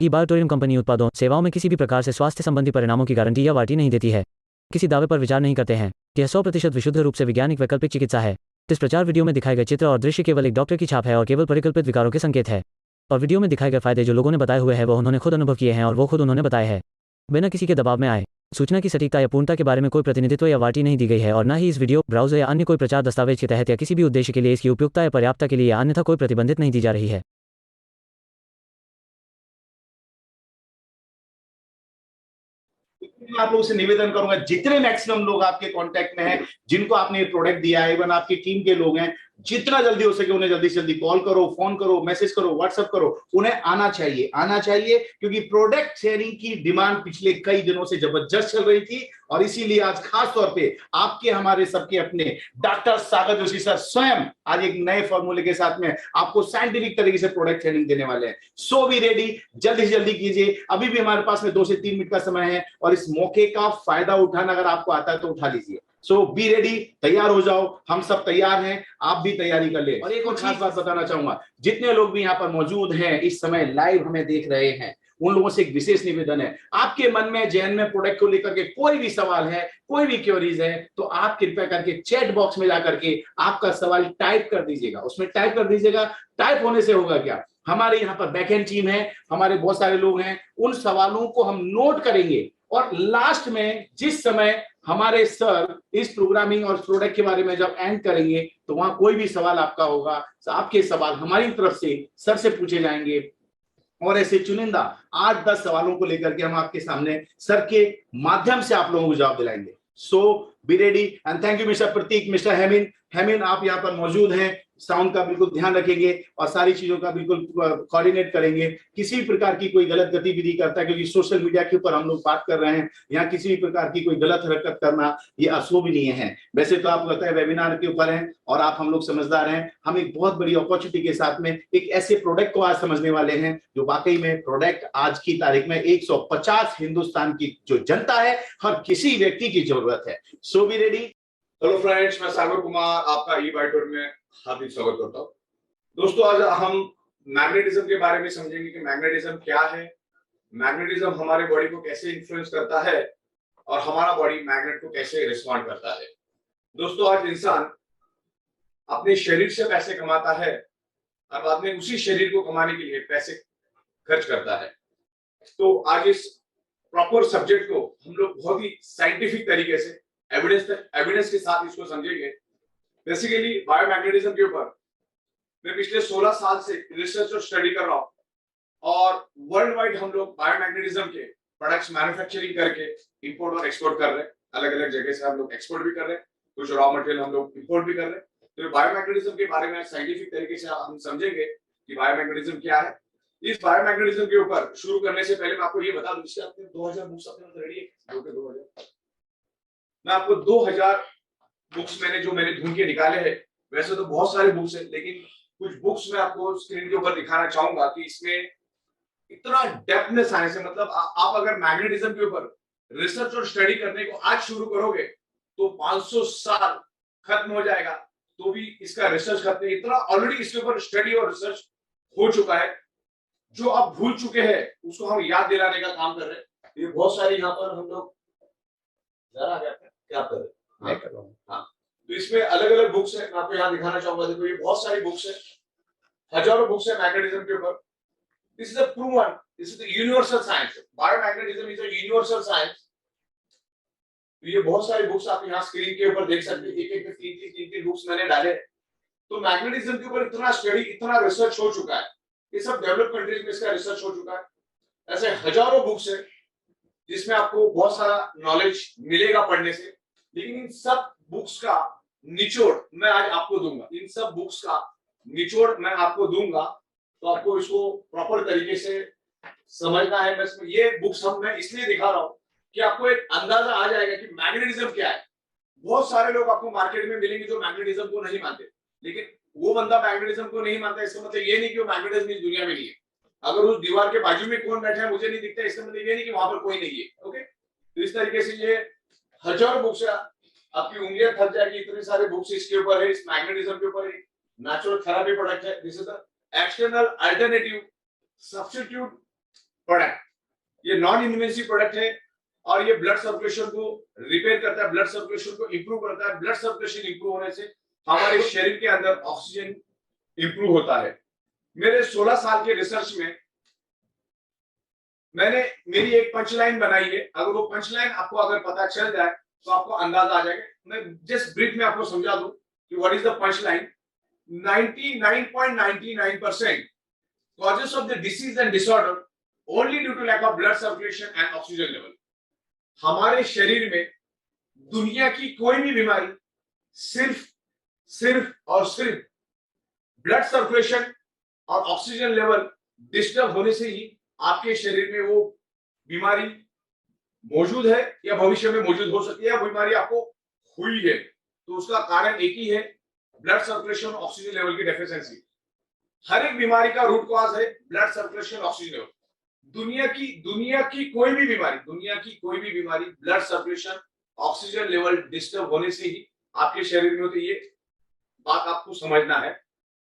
ई-बायोटोरियम company उत्पादों सेवाओं में किसी भी प्रकार से स्वास्थ्य संबंधी परिणामों की गारंटी या वारंटी नहीं देती है। किसी दावे पर विचार नहीं करते हैं। यह 100% विशुद्ध रूप से वैज्ञानिक वैकल्पिक चिकित्सा है। इस प्रचार वीडियो में दिखाए गए चित्र और दृश्य केवल एक डॉक्टर की छाप है और केवल परिकल्पित विकारों के संकेत है। और वीडियो में दिखाए गए फायदे जो लोगों ने बताए हुए हैं वह उन्होंने खुद अनुभव किए हैं और वो खुद उन्होंने बताए हैं, बिना किसी के दबाव में आए। सूचना की सटीकता या पूर्णता के बारे में कोई प्रतिनिधित्व या वारंटी नहीं दी गई है और न ही इस वीडियो ब्राउज़र या अन्य कोई प्रचार दस्तावेज के तहत या किसी भी उद्देश्य के लिए इसकी उपयुक्तता या पर्याप्तता के लिए या अन्यथा कोई प्रतिबंधित नहीं दी जा रही है। मैं आप लोगों से निवेदन करूंगा, जितने मैक्सिमम लोग आपके कांटेक्ट में हैं, जिनको आपने ये प्रोडक्ट दिया है, इवन आपकी टीम के लोग हैं, जितना जल्दी हो सके उन्हें जल्दी से जल्दी कॉल करो, फोन करो, मैसेज करो, व्हाट्सएप करो। उन्हें आना चाहिए क्योंकि प्रोडक्ट शेयरिंग की डिमांड पिछले कई दिनों से जबरदस्त चल रही थी और इसीलिए आज खास तौर पे आपके हमारे सबके अपने डॉक्टर सागर जोशी सर स्वयं आज एक नए फॉर्मूले के साथ में आपको साइंटिफिक तरीके से प्रोडक्ट शेयरिंग देने वाले हैं। सो बी रेडी, जल्दी से जल्दी कीजिए। अभी भी हमारे पास में 2 से 3 मिनट का समय है और इस मौके का फायदा उठाना अगर आपको आता है तो उठा लीजिए। सो बी रेडी, तैयार हो जाओ, हम सब तैयार हैं, आप भी तैयारी कर ले। और एक और खास बात बताना चाहूंगा, जितने लोग भी यहाँ पर मौजूद हैं, इस समय लाइव हमें देख रहे हैं, उन लोगों से एक विशेष निवेदन है। आपके मन में जहन में प्रोडक्ट को लेकर के कोई भी सवाल है, कोई भी क्वेरीज है, तो आप कृपया करके चैट बॉक्स में जाकर के आपका सवाल टाइप कर दीजिएगा। उसमें टाइप कर दीजिएगा। टाइप होने से होगा क्या, हमारे यहाँ पर बैकएंड टीम है, हमारे बहुत सारे लोग हैं, उन सवालों को हम नोट करेंगे और लास्ट में जिस समय हमारे सर इस प्रोग्रामिंग और प्रोडक्ट के बारे में जब एंड करेंगे तो वहां कोई भी सवाल आपका होगा, आपके सवाल हमारी तरफ से सर से पूछे जाएंगे और ऐसे चुनिंदा 8-10 सवालों को लेकर के हम आपके सामने सर के माध्यम से आप लोगों को जवाब दिलाएंगे। So be ready and thank you mister Prateek, mister Hemin आप यहाँ पर मौजूद हैं, साउंड का बिल्कुल ध्यान रखेंगे और सारी चीजों का बिल्कुल कोऑर्डिनेट करेंगे। किसी भी प्रकार की कोई गलत गतिविधि करता है, क्योंकि सोशल मीडिया के ऊपर हम लोग बात कर रहे हैं, यहाँ किसी भी प्रकार की कोई गलत हरकत करना ये अशोभनीय है। वैसे तो आप लगता है वेबिनार के ऊपर हैं और आप हम लोग समझदार हैं, हम एक बहुत बड़ी अपॉर्चुनिटी के साथ में एक ऐसे प्रोडक्ट को आज समझने वाले हैं जो वाकई में प्रोडक्ट आज की तारीख में 150 हिंदुस्तान की जो जनता है, हर किसी व्यक्ति की जरूरत है। सो बी रेडी। हेलो फ्रेंड्स, मैं सागर कुमार आपका ई-बायोटोर में हार्दिक स्वागत करता हूँ। दोस्तों, आज हम मैग्नेटिज्म के बारे में समझेंगे कि मैग्नेटिज्म क्या है, मैग्नेटिज्म हमारे बॉडी को कैसे इन्फ्लुएंस करता है और हमारा बॉडी मैग्नेट को कैसे रिस्पॉन्ड करता है। दोस्तों, आज इंसान अपने शरीर से पैसे कमाता है और बाद में उसी शरीर को कमाने के लिए पैसे खर्च करता है। तो आज इस प्रॉपर सब्जेक्ट को हम लोग बहुत ही साइंटिफिक तरीके से एविडेंस के साथ इसको समझेंगे। बेसिकली बायोमैग्नेटिज्म के ऊपर मैं पिछले 16 साल से रिसर्च और स्टडी कर रहा हूँ और वर्ल्ड वाइड हम लोग बायोमैग्नेटिज्म के प्रोडक्ट्स मैन्युफैक्चरिंग करके इंपोर्ट और एक्सपोर्ट कर रहे हैं। अलग अलग जगह से हम लोग एक्सपोर्ट भी कर रहे हैं, कुछ रॉ मटेरियल हम लोग इंपोर्ट भी कर रहे हैं। तो बायोमैग्नेटिज्म के बारे में साइंटिफिक तरीके से हम समझेंगे कि बायोमैग्नेटिज्म क्या है। इस बायोमैग्नेटिज्म के ऊपर शुरू करने से पहले मैं आपको ये बता दूं, इसके अपने 2000 बुक्स अपने रेडी है। 2000 मैं आपको 2000 बुक्स मैंने ढूंढ के निकाले हैं। वैसे तो बहुत सारे बुक्स हैं, लेकिन कुछ बुक्स मैं आपको स्क्रीन के ऊपर दिखाना चाहूंगा कि इसमें इतना डेप्थ में साइंस है। मतलब आप अगर मैग्नेटिज्म के ऊपर रिसर्च और स्टडी करने को आज शुरू करोगे तो 500 साल खत्म हो जाएगा, तो भी इसका रिसर्च खत्म नहीं। इतना ऑलरेडी इसके ऊपर स्टडी और रिसर्च हो चुका है। जो आप भूल चुके हैं उसको हम याद दिलाने का काम कर रहे हैं। ये बहुत सारे यहाँ पर हम लोग जरा क्या कर रहे हैं, मैं कर रहा हूँ। हाँ, तो इसमें अलग अलग बुक्स है, मैं आपको यहाँ दिखाना चाहूंगा। देखो, ये बहुत सारी बुक्स है, हजारों बुक्स है मैग्नेटिज्म के ऊपर। This is the proven, this is the universal science. Biomagnetism is a universal science. तो ये बहुत सारी बुक्स आप यहाँ स्क्रीन के ऊपर देख सकते हैं। एक में 3 बुक्स मैंने डाले। तो मैग्नेटिज्म के ऊपर इतना स्टडी, इतना रिसर्च हो चुका है। ये सब डेवलप कंट्रीज में इसका रिसर्च हो चुका है। ऐसे हजारों बुक्स है जिसमें आपको बहुत सारा नॉलेज मिलेगा पढ़ने से। लेकिन इन सब बुक्स का निचोड़ मैं आज आपको दूंगा। इन सब बुक्स का निचोड़ मैं आपको दूंगा, तो आपको इसको प्रॉपर तरीके से समझना है। मैं ये बुक्स मैं इसलिए दिखा रहा हूँ कि आपको एक अंदाजा आ जाएगा कि मैग्नेटिज्म क्या है। बहुत सारे लोग आपको मार्केट में मिलेंगे जो मैग्नेटिज्म को नहीं मानते, लेकिन वो बंदा मैग्नेटिज्म को नहीं मानता इसका मतलब ये नहीं कि वो मैग्नेटिज्म इस दुनिया में नहीं है। अगर उस दीवार के बाजू में कौन बैठा है मुझे नहीं दिखता, इसका मतलब ये नहीं कि वहां पर कोई नहीं है। ओके, तो इस तरीके से ये हजारों बुक्स है, आपकी उंगलियां थक जाएगी, इतने सारे बुक्स इसके ऊपर है। इस मैग्नेटिज्म के ऊपर नेचुरल थेरेपी प्रोडक्ट है। This is the external alternative substitute product, ये नॉन इन्वेसिव प्रोडक्ट है और ये ब्लड सर्कुलेशन को रिपेयर करता है, ब्लड सर्कुलेशन को इंप्रूव करता है। ब्लड सर्कुलेशन इंप्रूव होने से हमारे शरीर के अंदर ऑक्सीजन इंप्रूव होता है। मेरे 16 साल के रिसर्च में मैंने मेरी एक पंचलाइन बनाई है। अगर वो पंचलाइन आपको अगर पता चल जाए तो आपको अंदाजा आ जाएगा। मैं जस्ट ब्रीफ में आपको समझा दूं कि what is the punchline. 99.99% causes of the disease and disorder only due to lack of blood circulation and oxygen level। हमारे शरीर में दुनिया की कोई भी बीमारी सिर्फ और सिर्फ ब्लड सर्कुलेशन और ऑक्सीजन लेवल डिस्टर्ब होने से ही आपके शरीर में वो बीमारी मौजूद है या भविष्य में मौजूद हो सकती है, बीमारी आपको हुई है। तो उसका कारण एक ही है, ब्लड सर्कुलेशन और ऑक्सीजन लेवल की डेफिशिएंसी। हर एक बीमारी का रूट कॉज है ब्लड सर्कुलेशन ऑक्सीजन लेवल। दुनिया की कोई भी बीमारी blood circulation oxygen level disturb होने से ही आपके शरीर में होती है। ये बात आपको समझना है।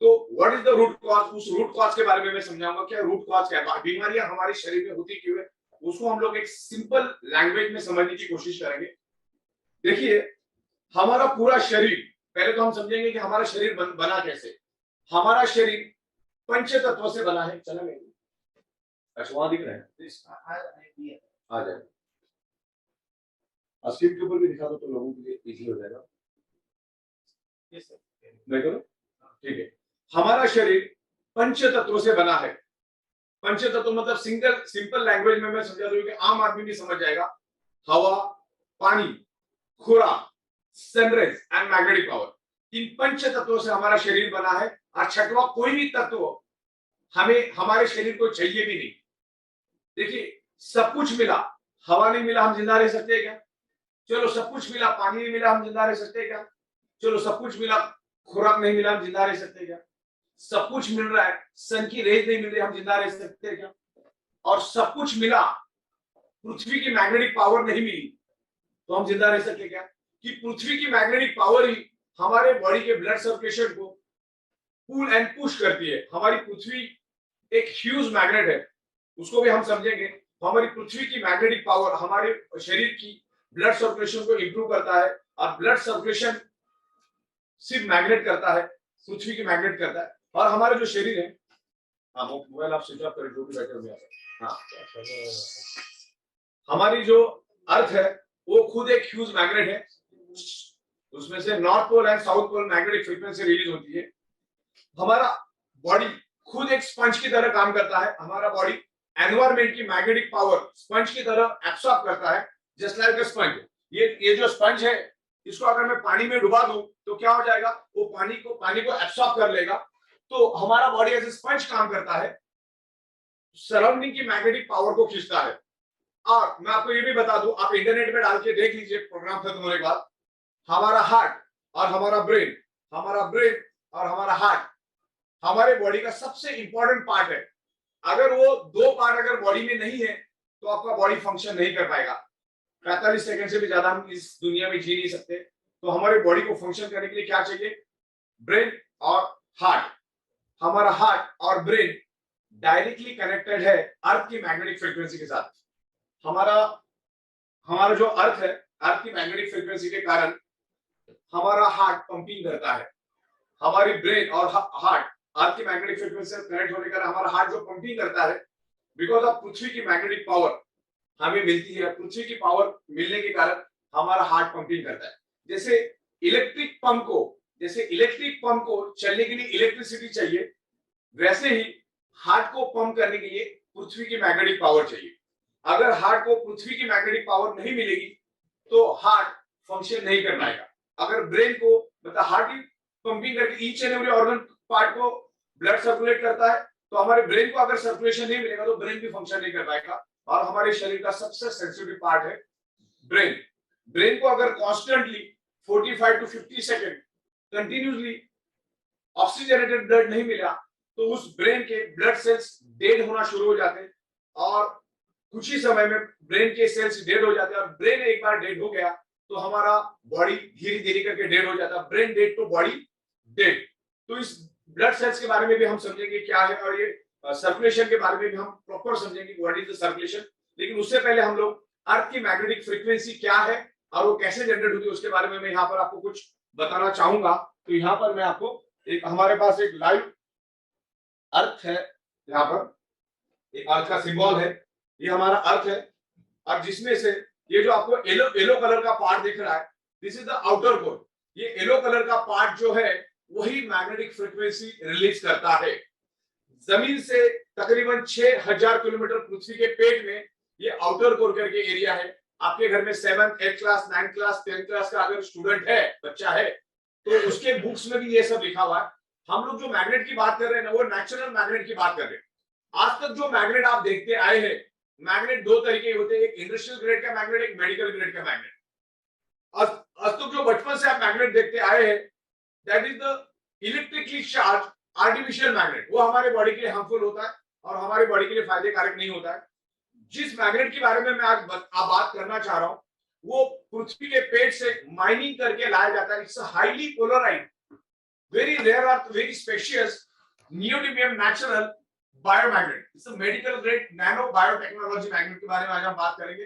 तो what is the root cause, उस रूट कॉज के बारे में मैं समझाऊंगा। क्या रूट कॉज क्या है, बीमारियां हमारे शरीर में होती क्यों है, उसको हम लोग एक सिंपल लैंग्वेज में समझने की कोशिश करेंगे। देखिए, हमारा पूरा शरीर, पहले तो हम समझेंगे कि हमारा शरीर बना कैसे। हमारा शरीर पंच तत्वों से बना है। चला गया, अच्छा वहां दिख रहा है, आ जाए स्क्रीन के ऊपर भी दिखा दो तो लोगों के लिए इजी हो जाएगा। मैं करूं, ठीक है। हमारा शरीर पंच तत्वों से बना है। पंच तत्व मतलब सिंपल लैंग्वेज में मैं समझा दूं कि आम आदमी भी समझ जाएगा। हवा, पानी, खुराक, सनराइज एंड मैग्नेटिक पावर। इन पंच तत्वों से हमारा शरीर बना है और छठवां कोई भी तत्व हमें हमारे शरीर को चाहिए भी नहीं। देखिए, सब कुछ मिला, हवा नहीं मिला हम जिंदा रह सकते हैं क्या? चलो सब कुछ मिला, पानी नहीं मिला हम जिंदा रह सकते हैं क्या? चलो सब कुछ मिला, खुराक नहीं मिला हम जिंदा रह सकते हैं क्या? सब कुछ मिल रहा है, सन की रेज नहीं मिल रही हम जिंदा रह सकते हैं क्या? और सब कुछ मिला, पृथ्वी की मैग्नेटिक पावर नहीं मिली तो हम जिंदा रह सकते क्या? कि पृथ्वी की मैग्नेटिक पावर ही हमारे बॉडी के ब्लड सर्कुलेशन को पुल एंड पुश करती है। हमारी पृथ्वी एक ह्यूज मैग्नेट है, उसको भी हम समझेंगे। हमारी पृथ्वी की मैग्नेटिक पावर हमारे शरीर की ब्लड सर्कुलेशन को इंप्रूव करता है और ब्लड सर्कुलेशन सिर्फ मैग्नेट करता है, पृथ्वी की मैग्नेट करता है। और हमारा जो शरीर है, हाँ मोबाइल आप स्विच ऑफ करें, जो भी बैठे हुए हैं। हाँ, हमारी जो अर्थ है वो खुद एक ह्यूज मैग्नेट है। उसमें से north pole and south pole magnetic frequency release होती है। हमारा बॉडी खुद एक स्पंज की तरह काम करता है। हमारा बॉडी एनवायरमेंट की मैग्नेटिक पावर स्पंज की तरह एब्सॉर्ब करता है, जस्ट लाइक अ स्पंज। ये जो स्पंज है, इसको अगर मैं पानी में डुबा दूं तो क्या हो जाएगा, वो पानी को एब्सॉर्ब कर लेगा। तो हमारा बॉडी एज ए स्पंज काम करता है, सराउंडिंग की मैग्नेटिक पावर को खींचता है। और मैं आपको ये भी बता दूं, आप इंटरनेट में डाल के देख लीजिए प्रोग्राम खत्म होने के बाद, हमारा हार्ट और हमारा ब्रेन और हमारा हार्ट हमारे बॉडी का सबसे इंपॉर्टेंट पार्ट है। अगर वो दो पार्ट अगर बॉडी में नहीं है तो आपका बॉडी फंक्शन नहीं कर पाएगा। 45 सेकंड से भी ज्यादा हम इस दुनिया में जी नहीं सकते। तो हमारे बॉडी को फंक्शन करने के लिए क्या चाहिए? ब्रेन और हार्ट। हमारा हार्ट और ब्रेन डायरेक्टली कनेक्टेड है अर्थ की मैग्नेटिक फ्रीक्वेंसी के साथ। हमारा जो अर्थ है, अर्थ की मैग्नेटिक फ्रीक्वेंसी के कारण हमारा हार्ट पंपिंग करता है। हमारी ब्रेन और हार्ट अर्थ की मैग्नेटिक फ्रीक्वेंसी से कनेक्ट होने के कारण हमारा हार्ट जो पंपिंग करता है, बिकॉज ऑफ पृथ्वी की मैग्नेटिक पावर हमें मिलती है। पृथ्वी की पावर मिलने के कारण हमारा हार्ट पंपिंग करता है। जैसे इलेक्ट्रिक पंप को चलने के लिए इलेक्ट्रिसिटी चाहिए, वैसे ही हार्ट को पंप करने के लिए पृथ्वी की मैग्नेटिक पावर चाहिए। अगर हार्ट को पृथ्वी की मैग्नेटिक पावर नहीं मिलेगी तो हार्ट फंक्शन नहीं कर पाएगा। अगर ब्रेन को मतलब हार्ट की पंपिंग करके each and every organ part को ब्लड सर्कुलेट करता है, तो हमारे ब्रेन को अगर सर्कुलेशन नहीं मिलेगा तो ब्रेन भी फंक्शन नहीं कर पाएगा। और हमारे शरीर का सबसे सेंसिटिव पार्ट है ब्रेन। ब्रेन को अगर constantly 45 to 50 second continuously oxygenated blood नहीं मिला तो उस ब्रेन के ब्लड सेल्स डेड होना शुरू हो जाते हैं और कुछ ही समय में ब्रेन के सेल्स डेड हो जाते हैं। और ब्रेन एक बार डेड हो गया तो हमारा बॉडी धीरे धीरे करके डेड हो जाता है। ब्रेन डेड तो बॉडी डेड। तो इस ब्लड सेल्स के बारे में भी हम समझेंगे क्या है और ये सर्कुलेशन के बारे में भी हम प्रॉपर समझेंगे व्हाट इज द सर्कुलेशन। लेकिन उससे पहले हम लोग अर्थ की मैग्नेटिक फ्रीक्वेंसी क्या है और वो कैसे जनरेट होती है उसके बारे में मैं यहाँ पर आपको कुछ बताना चाहूंगा। तो यहाँ पर मैं आपको एक, हमारे पास एक लाइव अर्थ है, यहाँ पर एक अर्थ का सिंबल है, ये हमारा अर्थ है। और जिसमें से ये जो आपको येलो येलो कलर का पार्ट दिख रहा है, this is the outer core. ये येलो कलर का पार्ट जो है वही मैग्नेटिक फ्रीक्वेंसी रिलीज करता है। जमीन से तकरीबन 6000 किलोमीटर पृथ्वी के पेट में ये आउटर कोर करके एरिया है। आपके घर में 7th 8th class 9th class 10th class का अगर स्टूडेंट है, बच्चा है, तो उसके बुक्स में भी ये सब लिखा हुआ है। हम लोग जो मैग्नेट की बात कर रहे हैं ना, वो नेचुरल मैग्नेट की बात कर रहे हैं। आज तक जो मैग्नेट आप देखते आए हैं, मैग्नेट दो तरीके होते हैं, एक इंडस्ट्रियल ग्रेड का मैग्नेट, एक मेडिकल ग्रेड का मैग्नेट। आज तक जो बचपन से आप मैग्नेट देखते आए हैं, that is the electrically charge artificial magnet. वो हमारे बॉडी के लिए हार्मफुल होता है और हमारे बॉडी के लिए फायदे कारक नहीं होता है। जिस मैग्नेट के बारे में मैं आज बात करना चाह रहा हूं, वो पृथ्वी के पेट से माइनिंग करके लाया जाता है। It's highly polarised, very rare earth, very spacious neodymium natural biomagnet. It's a medical grade nano biotechnology magnet के बारे में आज हम बात करेंगे।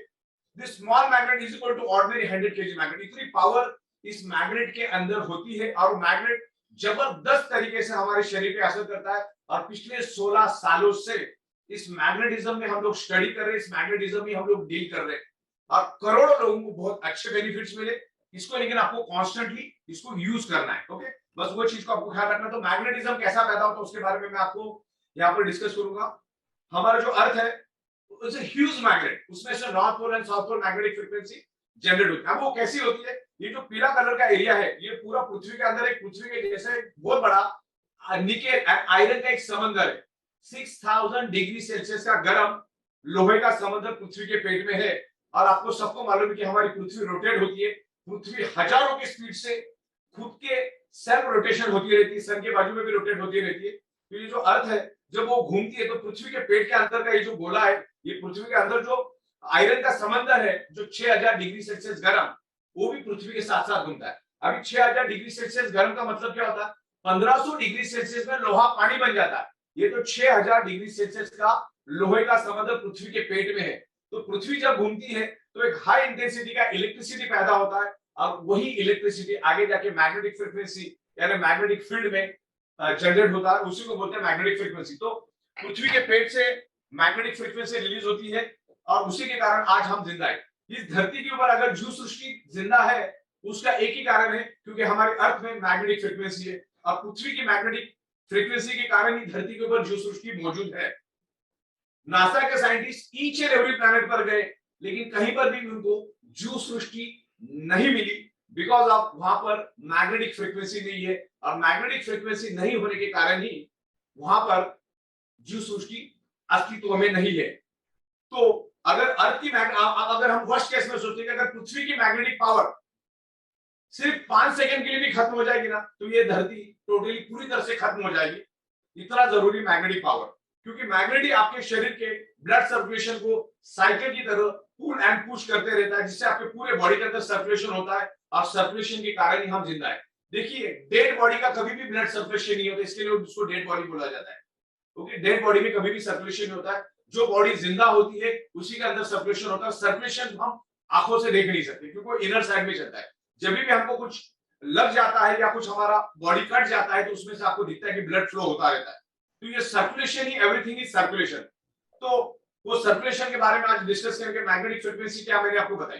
This small magnet is equal to ordinary 100 kg magnet. इतनी पावर इस मैग्नेट के अंदर होती है और मैग्नेट जबरदस्त तरीके से हमारे शरीर पे असर करता है। और पिछले 16 सालों से इस मैग्नेटिज्म में हम लोग स्टडी कर रहे हैं, इस मैग्नेटिज्म में हम लोग डील कर रहे हैं और करोड़ों लोगों को बहुत अच्छे बेनिफिट्स मिले इसको। लेकिन आपको कॉन्स्टेंटली इसको यूज करना है। ओके, बस वो चीज को आपको ख्याल रखना। तो मैग्नेटिज्म कैसा पैदा होता है उसके बारे में मैं आपको यहाँ पर डिस्कस करूंगा। हमारा जो अर्थ है इट्स अ ह्यूज मैग्नेट, उसमें से north pole and south pole magnetic frequency generate होती है। अब वो कैसी होती है, ये जो पीला कलर का एरिया है, ये पूरा पृथ्वी के अंदर एक पृथ्वी के जैसे बहुत बड़ा निकेल आयरन का एक समंदर है। 6000 डिग्री सेल्सियस का गर्म लोहे का समंदर पृथ्वी के पेट में है। और आपको सबको मालूम है कि हमारी पृथ्वी रोटेट होती है, पृथ्वी हजारों की स्पीड से खुद के सेल्फ रोटेशन होती रहती है, सन के बाजू में भी रोटेट होती रहती है। तो ये जो अर्थ है जब वो घूमती है तो पृथ्वी के पेट के अंदर का ये जो गोला है, ये पृथ्वी के अंदर जो आयरन का समंदर है जो 6000 डिग्री सेल्सियस गर्म, वो भी पृथ्वी के साथ साथ घूमता है। अभी 6000 डिग्री सेल्सियस गर्म का मतलब क्या होता है, 1500 डिग्री सेल्सियस में लोहा पानी बन जाता है। ये तो 6000 डिग्री सेल्सियस का लोहे का समंदर पृथ्वी के पेट में है। तो पृथ्वी जब घूमती है तो एक हाई इंटेंसिटी का इलेक्ट्रिसिटी पैदा होता है और वही इलेक्ट्रिसिटी आगे जाके मैग्नेटिक फ्रीक्वेंसी यानी मैग्नेटिक फील्ड में जनरेट होता है, उसी को बोलते हैं मैग्नेटिक फ्रीक्वेंसी। तो पृथ्वी के पेट से मैग्नेटिक फ्रीक्वेंसी रिलीज होती है और उसी के कारण आज हम जिंदा है। इस धरती के ऊपर अगर जीव सृष्टि जिंदा है उसका एक ही कारण है, क्योंकि हमारे अर्थ में मैग्नेटिक फ्रीक्वेंसी है और पृथ्वी की मैग्नेटिक फ्रीक्वेंसी के कारण ही धरती के ऊपर जीव सृष्टि मौजूद है। नासा के scientist each and every planet पर गए लेकिन कहीं पर भी उनको जीव सृष्टि नहीं मिली, बिकॉज ऑफ वहां पर मैग्नेटिक फ्रीक्वेंसी नहीं है। और मैग्नेटिक फ्रीक्वेंसी नहीं होने के कारण ही वहां पर जीव सृष्टि अस्तित्व में नहीं है। तो अगर अर्थ की अगर हम वर्स्ट केस में सोचते हैं कि अगर पृथ्वी की मैग्नेटिक पावर सिर्फ 5 सेकंड के लिए भी खत्म हो जाएगी ना, तो ये धरती टोटली पूरी तरह से खत्म हो जाएगी। इतना जरूरी मैग्नेटिक पावर, क्योंकि मैग्नेटिक आपके शरीर के ब्लड सर्कुलेशन को साइकिल की तरह पुल एंड पुश करते रहता है, जिससे आपके पूरे बॉडी के अंदर सर्कुलेशन होता है और सर्कुलेशन के कारण ही हम जिंदा है। देखिए, डेड बॉडी का कभी भी ब्लड सर्कुलेशन नहीं होता, इसके लिए उसको डेड बॉडी बोला जाता है, क्योंकि डेड बॉडी में कभी भी सर्कुलेशन नहीं होता है। जो बॉडी जिंदा होती है उसी के अंदर सर्कुलेशन होता है। सर्कुलेशन हम आंखों से देख नहीं सकते क्योंकि वो इनर साइड में चलता है। जब भी हमको कुछ लग जाता है या कुछ हमारा बॉडी कट जाता है तो उसमें से आपको दिखता है कि ब्लड फ्लो होता रहता है। तो ये circulation he, everything is circulation. तो वो सर्कुलेशन के बारे में आज डिस्कस करेंगे। मैग्नेटिक फ्रीक्वेंसी क्या मैंने आपको बताई,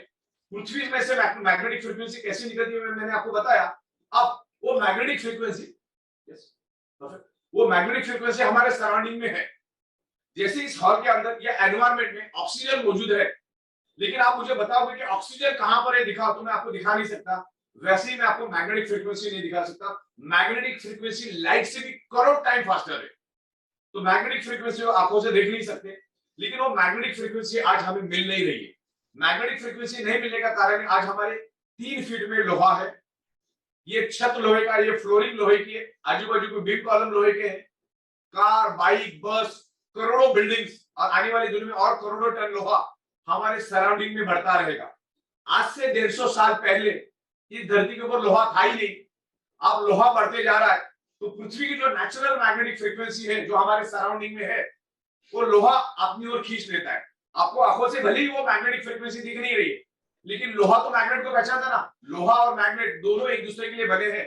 पृथ्वी में से मैग्नेटिक फ्रीक्वेंसी कैसे निकलती है मैंने आपको बताया। अब वो मैग्नेटिक फ्रीक्वेंसी, वो मैग्नेटिक फ्रीक्वेंसी हमारे सराउंडिंग में है। जैसे इस हॉल के अंदर या एनवायरमेंट में ऑक्सीजन मौजूद है, लेकिन आप मुझे बताओगे कि ऑक्सीजन कहां पर है दिखाओ, तो मैं आपको दिखा नहीं सकता। वैसे ही मैं आपको मैग्नेटिक फ्रीक्वेंसी नहीं दिखा सकता। मैग्नेटिक फ्रीक्वेंसी लाइट से भी करोड़ टाइम फास्टर है। तो मैग्नेटिक फ्रीक्वेंसी आंखों से देख नहीं सकते, लेकिन वो मैग्नेटिक फ्रीक्वेंसी आज हमें मिल नहीं रही है। मैग्नेटिक फ्रीक्वेंसी नहीं मिलने का कारण आज हमारे 3 फीट में लोहा है, ये छत लोहे का, ये फ्लोरिंग लोहे की है, आजू बाजू के बीम कॉलम लोहे के हैं, कार, बाइक, बस, करोड़ों बिल्डिंग्स और आने वाली दुनिया में और करोड़ों टन लोहा हमारे सराउंडिंग में बढ़ता रहेगा। आज से 150 साल पहले इस धरती के ऊपर लोहा था ही नहीं, अब लोहा बढ़ते जा रहा है। तो पृथ्वी की जो नेचुरल मैग्नेटिक फ्रीक्वेंसी है जो हमारे सराउंडिंग में है, वो लोहा अपनी ओर खींच लेता है। आपको आंखों से भले ही वो मैग्नेटिक फ्रीक्वेंसी दिख नहीं रही है, लेकिन लोहा तो मैग्नेट को पहचानता ना, लोहा और मैग्नेट दोनों एक दूसरे के लिए बने हैं।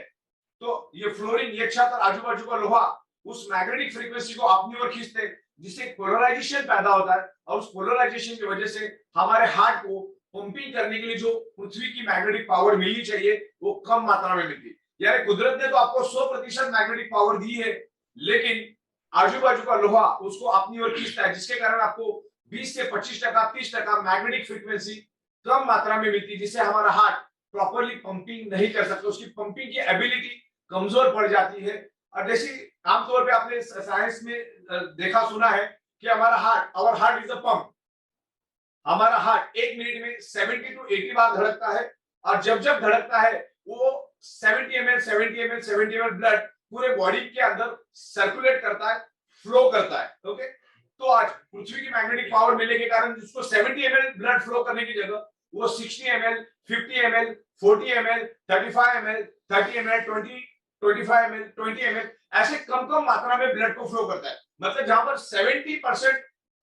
तो ये फ्लोरीन, ये छत और आजू बाजू का लोहा उस मैग्नेटिक फ्रीक्वेंसी को अपनी ओर खींचते हैं, जिससे पोलराइजेशन पैदा होता है, और उस पोलराइजेशन की वजह से हमारे हार्ट को पंपिंग करने के लिए जो पृथ्वी की मैग्नेटिक पावर मिलनी चाहिए वो कम मात्रा में मिलती है। यानी कुदरत ने तो आपको 100% मैग्नेटिक पावर दी है, लेकिन आजू बाजू का लोहा उसको अपनी ओर खींचता है, जिसके कारण आपको 20 से 25%, 30% मैग्नेटिक फ्रीक्वेंसी कम मात्रा में मिलती है, जिससे हमारा हार्ट प्रॉपरली पंपिंग नहीं कर सकता, उसकी पंपिंग की एबिलिटी कमजोर पड़ जाती है। और जैसे आमतौर पे आपने साइंस में देखा सुना है कि हमारा heart, our heart is a pump, हमारा हार्ट 1 मिनट में 70 to 80 बार धड़कता है, और जब जब धड़कता है वो 70 ml ब्लड पूरे बॉडी के अंदर सर्कुलेट करता है, फ्लो करता है। ओके, तो आज पृथ्वी की मैग्नेटिक पावर मिलने के कारण जिसको 70 ml ब्लड फ्लो करने की जगह वो 60 ml, 50 ml, 40 ml, 35 ml, 30 ml, 25 ml, 20 ml ऐसे कम कम मात्रा में ब्लड को फ्लो करता है। मतलब जहां पर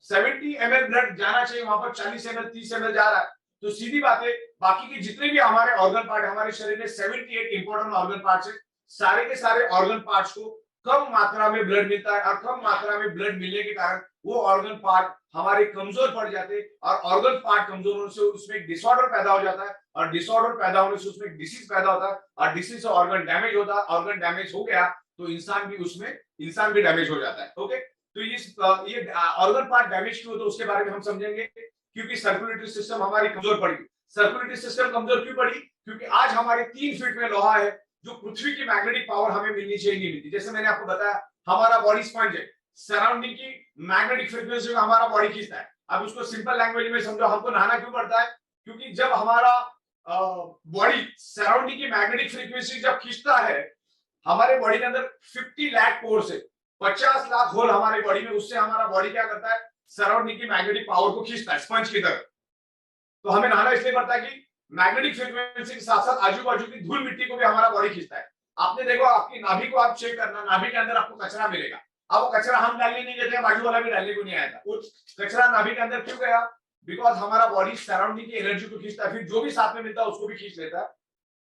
70 ml ब्लड जाना चाहिए वहां पर 40 ml, 30 ml जा रहा है। तो सीधी बात है, बाकी के जितने भी हमारे ऑर्गन पार्ट, हमारे शरीर में 78 इंपॉर्टेंट ऑर्गन पार्ट्स है, सारे के सारे ऑर्गन पार्ट्स को कम मात्रा में ब्लड मिलता है, और कम मात्रा में ब्लड मिलने के कारण वो ऑर्गन पार्ट हमारे कमजोर पड़ जाते हैं, और ऑर्गन पार्ट कमजोर होने से उसमें एक डिसऑर्डर पैदा हो जाता है, और डिसऑर्डर पैदा होने से उसमें एक डिसीज पैदा होता है, और डिसीज से ऑर्गन डैमेज होता है। ऑर्गन डैमेज हो गया तो इंसान भी डैमेज हो जाता है। ओके, तो ये ऑर्गन पार्ट डैमेज क्यों होता है उसके बारे में हम समझेंगे, क्योंकि सर्कुलेटरी सिस्टम हमारी कमजोर पड़ी। सर्कुलेटरी सिस्टम कमजोर क्यों पड़ी? क्योंकि आज हमारे 3 फीट में लोहा है, जो पृथ्वी की मैग्नेटिक पावर हमें मिलनी चाहिए नहीं मिलती। जैसे मैंने आपको बताया, हमारा बॉडी स्पंज है, सराउंडिंग की मैग्नेटिक फ्रीक्वेंसी में हमारा बॉडी खींचता है। अब उसको सिंपल लैंग्वेज में समझो, हमको नहाना क्यों पड़ता है? क्योंकि जब हमारा बॉडी सराउंडिंग की मैग्नेटिक फ्रीक्वेंसी जब खींचता है, हमारे बॉडी के अंदर 50 लाख पोर्स है, 50 लाख होल हमारे बॉडी में, उससे हमारा बॉडी क्या करता है? सराउंडिंग की मैग्नेटिक पावर को खींचता है स्पंज की तरह। तो हमें नहाना इसलिए पड़ता है कि मैग्नेटिक फ्रीक्वेंसी के साथ साथ आजू बाजू की धूल मिट्टी को भी हमारा बॉडी खींचता है। आपने देखो, आपकी नाभि को आप चेक करना, नाभि के अंदर आपको कचरा मिलेगा। अब वो कचरा हम डालने नहीं देते, बाजू वाला भी डालने को नहीं आया था, वो कचरा नाभि के अंदर क्यों गया? बिकॉज हमारा बॉडी सराउंडिंग की एनर्जी को खींचता है, फिर जो भी साथ में मिलता है उसको भी खींच लेता है।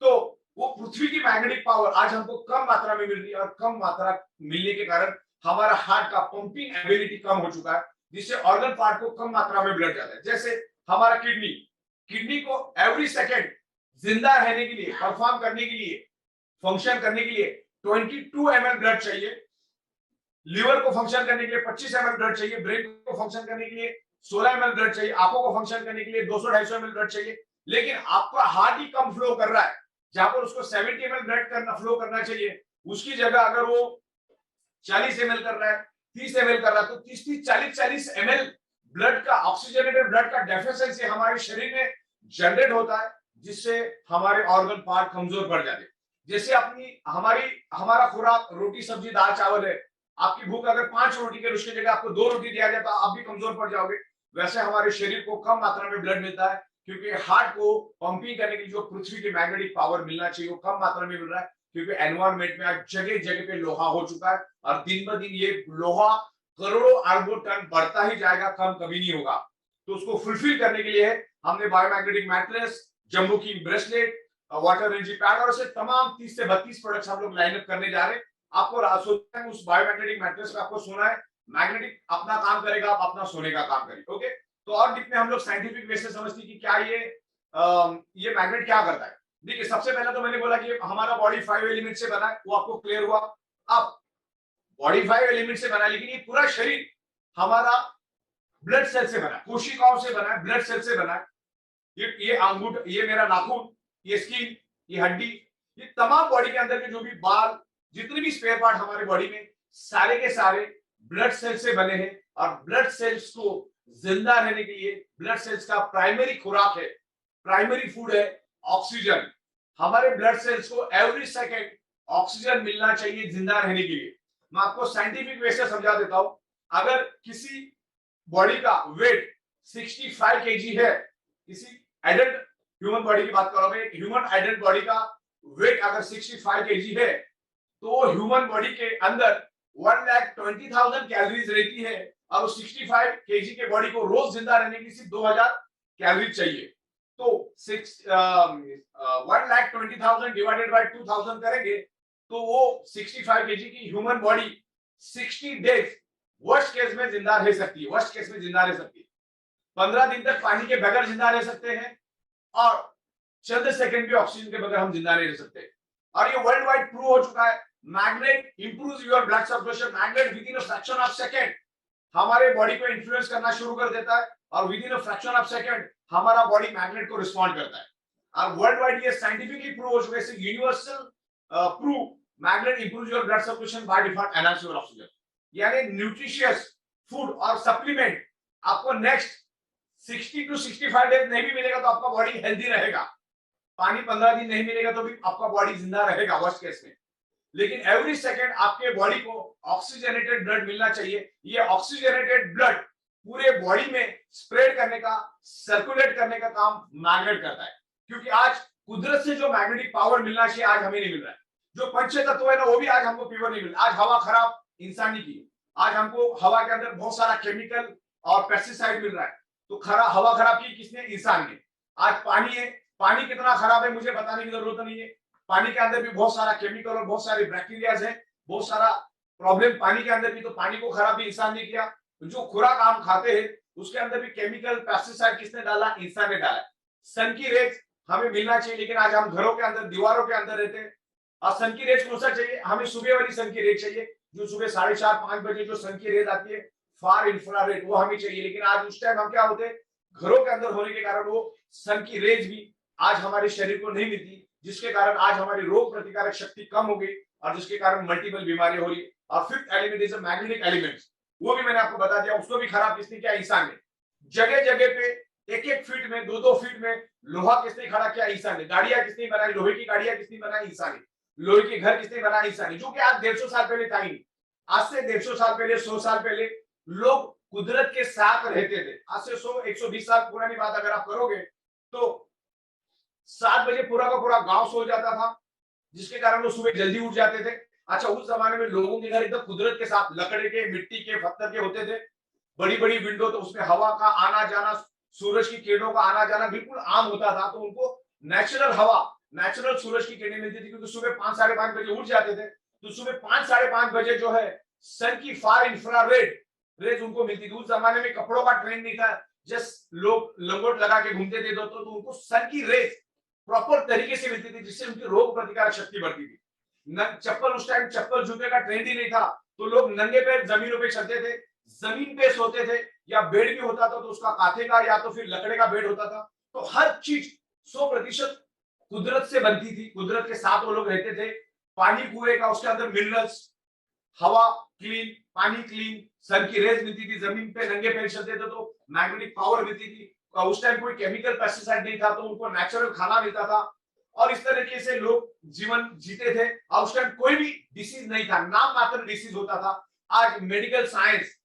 तो वो पृथ्वी की मैग्नेटिक पावर आज हमको कम मात्रा में मिल रही है, और कम मात्रा मिलने के कारण हमारा हार्ट का पंपिंग एबिलिटी कम हो चुका है, जिससे ऑर्गन पार्ट को कम मात्रा में ब्लड जाता है। जैसे हमारा किडनी को एवरी सेकेंड जिंदा रहने के लिए, परफॉर्म करने के लिए, फंक्शन करने के लिए 22 ml ब्लड चाहिए। लिवर को फंक्शन करने के लिए 25 ml ब्लड चाहिए। ब्रेन को फंक्शन करने के लिए 16 ml ब्लड चाहिए। आंखों को फंक्शन करने के लिए 200-250 ml ब्लड चाहिए। लेकिन आपका हार्ट ही कम फ्लो कर रहा है, जहां पर उसको 70 ml ब्लड फ्लो करना चाहिए, उसकी जगह अगर वो 40 ml कर रहा है, 30 ml कर रहा है, तो 30-40 ml ब्लड का, ऑक्सीजनेटेड ब्लड का डेफिशिएंसी हमारे शरीर में जनरेट होता है, जिससे हमारे ऑर्गन पार्ट कमजोर पड़ जाते हैं। जैसे हमारा खुराक रोटी सब्जी दाल चावल है, आपकी भूख अगर 5 रोटी के उसकी जगह आपको 2 रोटी दिया जाए तो आप भी कमजोर पड़ जाओगे। वैसे हमारे शरीर को कम मात्रा में ब्लड मिलता है, क्योंकि हार्ट को पंपिंग करने के लिए जो पृथ्वी की मैग्नेटिक पावर मिलना चाहिए वो कम मात्रा में मिल रहा है, क्योंकि एनवायरमेंट में आज जगह जगह पे लोहा हो चुका है, और दिन ब दिन ये लोहा करोड़ों अरबों टन बढ़ता ही जाएगा, कम कभी नहीं होगा। तो उसको फुलफिल करने के लिए हमने बायोमैग्नेटिक मैट्रेस, जम्बो की ब्रेसलेट, वाटर एनर्जी पैड और ऐसे तमाम 30 से 32 प्रोडक्ट्स हम लोग लाइन अप करने जा रहे हैं। आपको उस बायोमैग्नेटिक मैट्रेस में आपको सोना है, मैग्नेटिक अपना काम करेगा, आप अपना सोने का काम करेंगे। ओके, तो और जितने हम लोग साइंटिफिक वे से समझते कि क्या ये मैग्नेट क्या करता है। देखिए, सबसे पहले तो मैंने बोला कि हमारा बॉडी 5 एलिमेंट से बना है, वो आपको क्लियर हुआ। अब बॉडी 5 एलिमेंट से बना, लेकिन ये पूरा शरीर हमारा ब्लड सेल से बना, कोशिकाओं से बना है, ब्लड सेल से बना है। ये अंगूठा, ये मेरा नाखून, ये स्किन, ये हड्डी, ये तमाम बॉडी के अंदर के जो भी बाल, जितने भी स्पेयर पार्ट हमारे बॉडी में, सारे के सारे ब्लड सेल से बने हैं। और ब्लड सेल्स को जिंदा रहने के लिए ब्लड सेल्स का प्राइमरी खुराक है, प्राइमरी फूड है ऑक्सीजन। हमारे ब्लड सेल्स को एवरी सेकेंड ऑक्सीजन मिलना चाहिए जिंदा रहने के लिए। मैं आपको साइंटिफिक वे से समझा देता हूं। अगर किसी बॉडी का वेट 65 kg है, किसी एडल्ट ह्यूमन बॉडी की बात कर रहा हूं, ह्यूमन एडल्ट बॉडी का वेट अगर 65 kg है, तो ह्यूमन बॉडी के अंदर 1,20,000 कैलोरीज रहती है और 65 केजी के बॉडी को रोज जिंदा रहने के लिए सिर्फ 2,000 कैलोरी चाहिए। तो 1,20,000 डिवाइडेड बाय 2,000 करेंगे तो वो 65 केजी की human body 60 days worst case में जिंदा रह सकती है। वर्स्ट केस में जिंदा रह सकती है। 15 दिन तक पानी के बगैर जिंदा रह सकते हैं और चंद सेकंड भी ऑक्सीजन के बगैर हम जिंदा नहीं रह सकते। और ये वर्ल्ड वाइड प्रूव हो चुका है। Magnet improves your blood circulation. Magnet with in a fraction of second हमारे बॉडी को इन्फ्लुएंस करना शुरू कर देता है और with in a fraction of second हमारा बॉडी मैग्नेट को रिस्पॉन्ड करता है। और वर्ल्ड वाइड ये साइंटिफिकली प्रूव हो चुका है। Universal prove magnet improves your blood circulation by default enhance your oxygen. यानी न्यूट्रिशियस फूड और सप्लीमेंट आपको नेक्स्ट 60 to 65 डेज नहीं भी मिलेगा तो आपका बॉडी हेल्दी रहेगा। पानी 15 दिन नहीं मिलेगा तो भी आपका बॉडी जिंदा रहेगा वर्स्ट केस में। लेकिन एवरी सेकंड आपके बॉडी को ऑक्सीजनेटेड ब्लड मिलना चाहिए। ये ऑक्सीजनेटेड ब्लड पूरे बॉडी में स्प्रेड करने का, सर्कुलेट करने का काम मैग्नेट करता है। क्योंकि आज कुदरत से जो मैग्नेटिक पावर मिलना चाहिए आज हमें नहीं मिल रहा है। जो पंच तत्व है ना वो भी आज हमको प्योर नहीं मिल रहा। आज हवा खराब इंसानी की, आज हमको हवा के अंदर बहुत सारा केमिकल और पेस्टिसाइड मिल रहा है। तो हवा खराब की किसने? इंसान ने। आज पानी है, पानी कितना खराब है मुझे बताने की जरूरत नहीं है। पानी के अंदर भी बहुत सारा केमिकल और बहुत सारे बैक्टीरियाज है, बहुत सारा प्रॉब्लम पानी के अंदर भी। तो पानी को खराब भी इंसान ने किया। जो खुराक हम खाते हैं उसके अंदर भी केमिकल पेस्टिसाइड किसने डाला? इंसान ने डाला। सन की रेज हमें मिलना चाहिए लेकिन आज हम घरों के अंदर, दीवारों के अंदर रहते हैं। और सन की रेज कौन सा चाहिए? हमें सुबह वाली सन की रेज चाहिए, जो सुबह 4:30-5 बजे जो सन की रेज आती है, फार इंफ्रारेड, वो हमें चाहिए। लेकिन आज उस टाइम हम क्या होते हैं, घरों के अंदर होने के कारण वो सन की रेज भी आज हमारे शरीर को नहीं मिलती, जिसके कारण आज हमारी रोग प्रतिकारक शक्ति कम हो गई और जिसके कारण मल्टीपल बीमारियां हो रही। और fifth element is magnetic elements. वो भी मैंने आपको बता दिया, उसको भी खराब किसने किया? इंसान ने। जगह जगह पे 1-1 फीट में, 2-2 फीट में लोहा किसने खड़ा किया? इंसान ने। गाड़ियां किसने बनाई? लोहे की गाड़ियां किसने बनाई? इंसान ने। लोहे के घर किसने बनाए? इंसान ने। जो कि आज 150 साल पहले था ही। आज से 150 साल पहले, 100 साल पहले लोग कुदरत के साथ रहते थे। आज से 100-120 साल पुरानी बात अगर आप करोगे तो 7 बजे पूरा का पूरा गांव सो जाता था, जिसके कारण वो सुबह जल्दी उठ जाते थे। अच्छा, उस जमाने में लोगों के घर एकदम कुदरत के साथ, लकड़े के, मिट्टी के, पत्थर के होते थे। बड़ी बड़ी विंडो, तो उसमें हवा का आना जाना, सूरज की किरणों का आना जाना बिल्कुल आम होता था। तो उनको नेचुरल हवा, नेचुरल सूरज की किरणें मिलती थी। क्योंकि सुबह 5-5:30 बजे उठ जाते थे, तो सुबह 5-5:30 बजे जो है सन की फार इंफ्रारेड रेज उनको मिलती थी। उस जमाने में कपड़ों का ट्रेंड नहीं था, जस्ट लोग लंगोट लगा के घूमते थे, तो उनको सन की रेज प्रॉपर तरीके से मिलती थी, जिससे उनकी रोग प्रतिकारक शक्ति बढ़ती थी। चप्पल, उस टाइम चप्पल जूते का ट्रेंड ही नहीं था, तो लोग नंगे पैर जमीनों पे चलते थे, जमीन पे सोते थे, या बेड भी होता था तो उसका कांटे का या तो फिर लकड़े का बेड होता था। तो हर चीज 100% कुदरत से बनती थी, कुदरत के साथ वो लोग रहते थे। पानी कुएं का, उसके अंदर मिनरल्स, हवा क्लीन, पानी क्लीन, सन की रेज मिलती थी, जमीन पे नंगे पैर चलते थे तो मैग्नेटिक पावर मिलती थी। उस टाइम कोई केमिकल पेस्टिसाइड नहीं था, तो उनको नेचुरल खाना मिलता था और इस तरीके से लोग जीवन जीते थे। और उस टाइम कोई भी डिसीज नहीं था, नाम मात्र डिसीज होता था। आज मेडिकल साइंस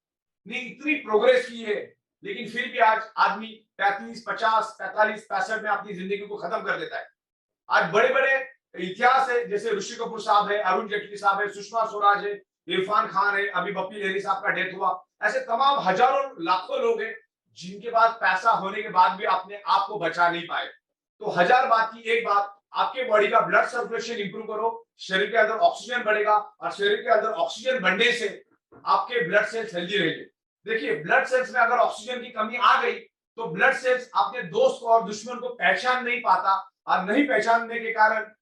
ने इतनी प्रोग्रेस की है, लेकिन फिर भी आज आदमी 35, 50, 45, 65 में अपनी जिंदगी को खत्म कर देता है। आज बड़े बड़े इतिहास है, जैसे ऋषि कपूर साहब है, अरुण जेटली साहब है, सुषमा स्वराज है, इरफान खान है, अभी बप्पी लेहरी साहब का डेथ हुआ। ऐसे तमाम हजारों लाखों लोग हैं जिनके पास पैसा होने के बाद भी अपने आप को बचा नहीं पाए। तो 1000 बात की एक बात, आपके बॉडी का ब्लड सर्कुलेशन इंप्रूव करो, शरीर के अंदर ऑक्सीजन बढ़ेगा और शरीर के अंदर ऑक्सीजन बढ़ने से आपके ब्लड सेल्स हेल्दी रहेंगे। देखिए, ब्लड सेल्स में अगर ऑक्सीजन की कमी आ गई तो ब्लड सेल्स अपने दोस्त को और दुश्मन को पहचान नहीं पाता, और नहीं पहचानने के कारण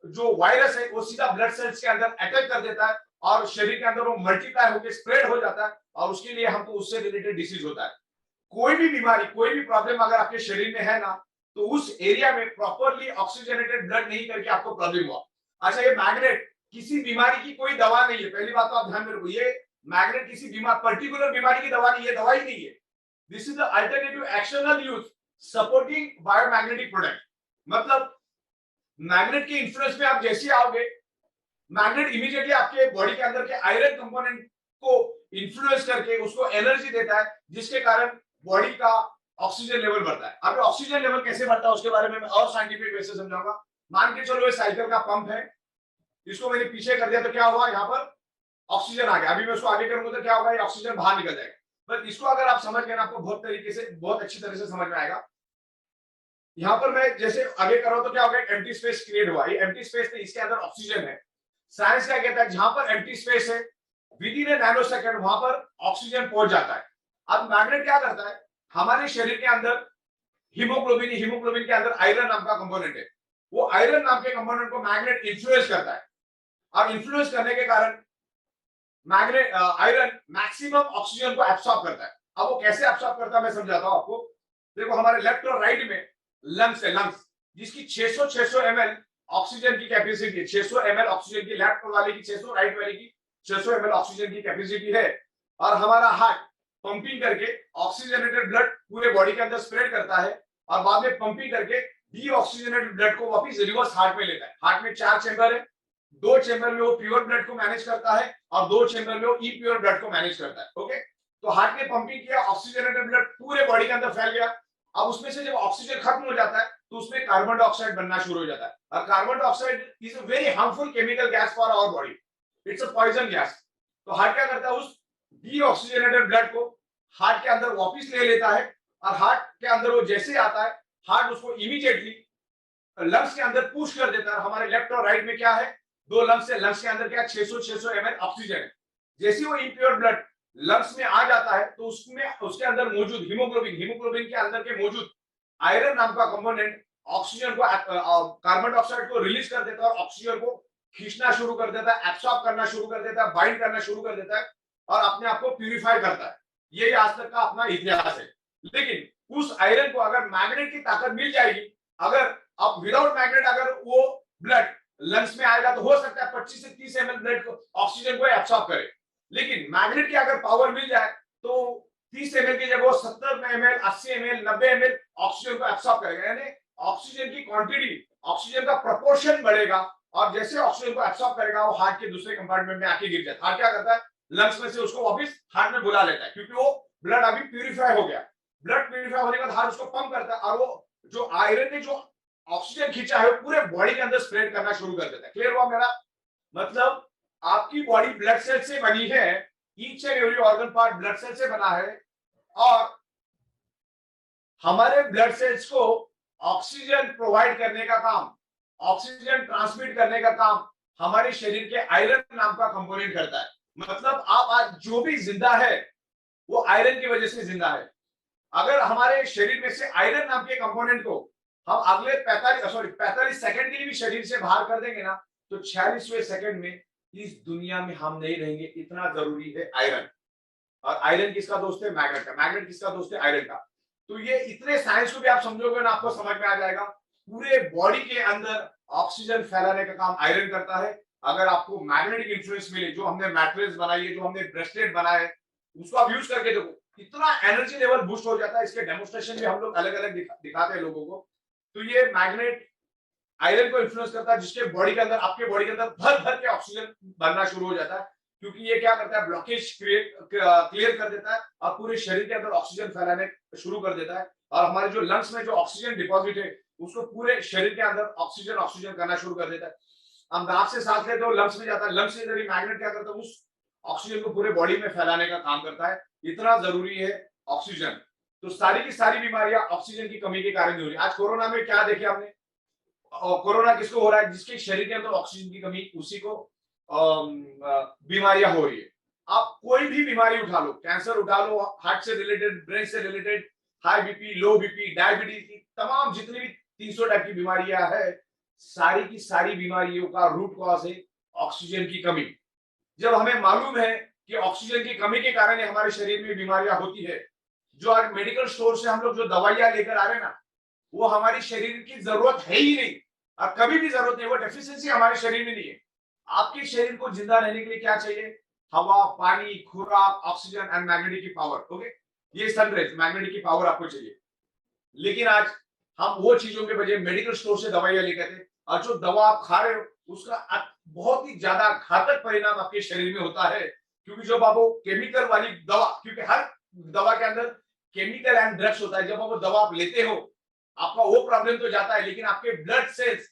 जो वायरस है वो सीधा ब्लड सेल्स के अंदर अटैक कर देता है और शरीर के अंदर वो मल्टीप्लाई होकर स्प्रेड हो जाता है और उसके लिए हमको उससे रिलेटेड डिसीज होता है। कोई भी बीमारी, कोई भी प्रॉब्लम अगर आपके शरीर में है ना, तो उस एरिया में प्रॉपरली ऑक्सीजनेटेड ब्लड नहीं करके आपको प्रॉब्लम हुआ। अच्छा, ये मैग्नेट किसी बीमारी की कोई दवा नहीं है, पहली बात तो आप ध्यान में रखो। ये मैग्नेट किसी पर्टिकुलर बीमारी की दवा नहीं है, दवाई नहीं है। This is the alternative external use supporting biomagnetic product. मतलब मैग्नेट के इन्फ्लुएंस में आप जैसे आओगे, मैग्नेट इमीडिएटली आपके बॉडी के अंदर के आयरन कंपोनेंट को इन्फ्लुएंस करके उसको एनर्जी देता है, जिसके कारण बॉडी का ऑक्सीजन लेवल बढ़ता है। अब ऑक्सीजन लेवल कैसे बढ़ता है उसके बारे में मैं और साइंटिफिक वे से समझाऊंगा। मान के चलो ये साइकिल का पंप है, इसको मैंने पीछे कर दिया तो क्या हुआ, यहाँ पर ऑक्सीजन आ गया। अभी मैं उसको आगे करूंगा तो क्या होगा, ये ऑक्सीजन बाहर निकल जाएगा। बट इसको अगर आप समझ गए ना, आपको बहुत तरीके से, बहुत अच्छी तरह से समझ में आएगा। यहाँ पर मैं जैसे आगे कर रहा हूं तो क्या होगा, एम्प्टी स्पेस क्रिएट हुआ। ये एम्प्टी स्पेस नहीं, इसके अंदर ऑक्सीजन है। साइंस क्या कहता है, जहां पर एम्प्टी स्पेस है with in A nano second वहां पर ऑक्सीजन पहुंच जाता है। अब मैग्नेट क्या करता है, हमारे शरीर के अंदर हीमोग्लोबिन के अंदर आयरन नाम का कंपोनेंट है। वो आयरन नाम के कंपोनेंट को मैग्नेट इन्फ्लुएंस करता है। अब इन्फ्लुएंस करने के कारण मैग्नेट आयरन मैक्सिमम ऑक्सीजन को एब्सॉर्ब करता है। अब वो कैसे एब्सॉर्ब करता है मैं समझाता हूं आपको। देखो हमारे लेफ्ट और राइट में लंग्स है, लंग्स जिसकी 600 ml ऑक्सीजन की कैपेसिटी है। 600 ml ऑक्सीजन की, लेफ्ट वाले की 600, राइट वाले की 600 ml ऑक्सीजन की कैपेसिटी है। और हमारा हार्ट पंपिंग करके ऑक्सीजनेटेड ब्लड पूरे बॉडी के अंदर स्प्रेड करता है और बाद में पंपिंग करके डीऑक्सीजनेटेड ब्लड को वापस रिवर्स हार्ट में लेता है। हार्ट में 4 चेंबर है, 2 चेंबर में वो प्योर ब्लड को मैनेज करता है और 2 चेंबर में वो इम्प्योर ब्लड को मैनेज करता है। ओके, तो हार्ट ने पंपिंग किया, ऑक्सीजनेटेड ब्लड पूरे बॉडी के अंदर फैल गया। अब उसमें से जब ऑक्सीजन खत्म हो जाता है तो उसमें कार्बन डाइऑक्साइड बनना शुरू हो जाता है। और carbon dioxide is a very harmful chemical gas for our body, it's a poison gas. तो हार्ट क्या करता है, उस डीऑक्सीजनेटेड ब्लड को हार्ट के अंदर वापस ले लेता है और हार्ट के अंदर वो जैसे आता है, हार्ट उसको इमीडिएटली लंग्स के अंदर पुश कर देता है। हमारे लेफ्ट और राइट में क्या है, 2 लंग्स है, लंग्स के अंदर क्या 600 ml ऑक्सीजन है। जैसे वो इम्प्योर ब्लड लंग्स में आ जाता है तो उसमें उसके अंदर मौजूद हीमोग्लोबिन के अंदर के मौजूद आयरन नाम का कंपोनेंट ऑक्सीजन को, कार्बन डाइऑक्साइड को रिलीज कर देता है और ऑक्सीजन को खींचना शुरू कर देता है, एब्सॉर्ब करना शुरू कर देता है, बाइंड करना शुरू कर देता है और अपने आप को प्यूरिफाई करता है। ये आज तक का अपना इतिहास है। लेकिन उस आयरन को अगर मैग्नेट की ताकत मिल जाएगी, अगर अब विदाउट मैग्नेट अगर वो ब्लड लंग्स में आएगा तो हो सकता है 25 से 30 ml ब्लड को ऑक्सीजन को एब्सॉर्ब करे। लेकिन मैग्नेट की अगर पावर मिल जाए तो 30 ml की जगह वो 70 ml, 80 ml, 90 ml ऑक्सीजन को एब्सॉर्ब करेगा। यानी ऑक्सीजन की क्वांटिटी, ऑक्सीजन का प्रोपोर्शन बढ़ेगा और जैसे ऑक्सीजन को एब्सॉर्ब करेगा वो हार्ट के दूसरे कंपार्टमेंट में आके गिर जाता है। हार्ट क्या करता है, लंग्स में से उसको वापस हार्ट में बुला लेता है क्योंकि वो ब्लड अभी प्यूरिफाई हो गया। ब्लड प्यूरिफाई होने के बाद हार्ट उसको पंप करता है और वो जो आयरन ने जो ऑक्सीजन खींचा है वो पूरे बॉडी के अंदर स्प्रेड करना शुरू कर देता है। क्लियर हुआ मेरा मतलब? आपकी बॉडी ब्लड सेल से बनी है, each and every organ part blood cell से बना है और हमारे ब्लड सेल्स को ऑक्सीजन प्रोवाइड करने का काम, ऑक्सीजन ट्रांसमिट करने का काम हमारे शरीर के आयरन नाम का कंपोनेंट करता है। मतलब आप आज जो भी जिंदा है वो आयरन की वजह से जिंदा है। अगर हमारे शरीर में से आयरन नाम के कंपोनेंट को हम अगले 45 सेकंड के लिए भी शरीर से बाहर कर देंगे ना तो 46वें सेकंड में इस दुनिया में हम नहीं रहेंगे। इतना जरूरी है आयरन। और आयरन किसका दोस्त है, मैग्नेट का। मैग्नेट किसका दोस्त है, आयरन का। तो ये इतने साइंस को भी आप समझोगे ना आपको समझ में आ जाएगा। पूरे बॉडी के अंदर ऑक्सीजन फैलाने का काम आयरन करता है। अगर आपको मैग्नेटिक इन्फ्लुएंस मिले, जो हमने मैट्रेस बनाई है, जो हमने ब्रेसलेट बनाए है, उसको आप यूज करके देखो, इतना एनर्जी लेवल बूस्ट हो जाता है। इसके डेमोन्स्ट्रेशन भी हम लोग अलग अलग दिखाते हैं लोगों को। तो ये मैग्नेट आयरन को इन्फ्लुएंस करता है, जिसके बॉडी के अंदर, आपके बॉडी के अंदर भर भर के ऑक्सीजन बनना शुरू हो जाता है क्योंकि ये क्या करता है, ब्लॉकेज क्लियर कर देता है और पूरे शरीर के अंदर ऑक्सीजन फैलाने शुरू कर देता है। और हमारे जो लंग्स में जो ऑक्सीजन डिपॉजिट है उसको पूरे शरीर के अंदर ऑक्सीजन करना शुरू कर देता है। हम नाक से सांस लेते हो, लंग्स में जाता है, लंग्स से मैग्नेट क्या करता है, उस ऑक्सीजन को पूरे बॉडी में फैलाने का काम करता है। इतना जरूरी है ऑक्सीजन। तो सारी की सारी बीमारियां ऑक्सीजन की कमी के कारण हो रही है। आज कोरोना में क्या देखे हमने, कोरोना किसको हो रहा है, जिसके शरीर के अंदर ऑक्सीजन की कमी, उसी को बीमारियां हो रही है। आप कोई भी बीमारी उठा लो, कैंसर उठा लो, हार्ट से रिलेटेड, ब्रेन से रिलेटेड, हाई बीपी, लो बीपी, डायबिटीज की तमाम जितनी भी 300 टाइप की बीमारियां है, सारी की सारी बीमारियों का रूट कॉज है ऑक्सीजन की कमी। जब हमें मालूम है कि ऑक्सीजन की कमी के कारण हमारे शरीर में बीमारियां होती है, जो आज मेडिकल स्टोर से हम लोग जो दवाइयां लेकर आ रहे हैं ना, वो हमारी शरीर की जरूरत है ही नहीं और कभी भी जरूरत नहीं। वो डेफिशिएंसी हमारे शरीर में नहीं है। आपके शरीर को जिंदा रहने के लिए क्या चाहिए, हवा, पानी, खुराक, ऑक्सीजन एंड मैग्नेटिक की पावर। ओके, ये सनरेज मैग्नेटिक की पावर आपको चाहिए। लेकिन आज हम वो चीजों के बजाय मेडिकल स्टोर से दवाइयां लेकर थे और जो दवा आप खा रहे हो उसका बहुत ही ज्यादा घातक परिणाम आपके शरीर में होता है। क्योंकि जब आप वो केमिकल वाली दवा, क्योंकि हर दवा के अंदर केमिकल एंड ड्रग्स होता है, जब आप वो दवा आप लेते हो आपका वो प्रॉब्लम तो जाता है, लेकिन आपके ब्लड सेल्स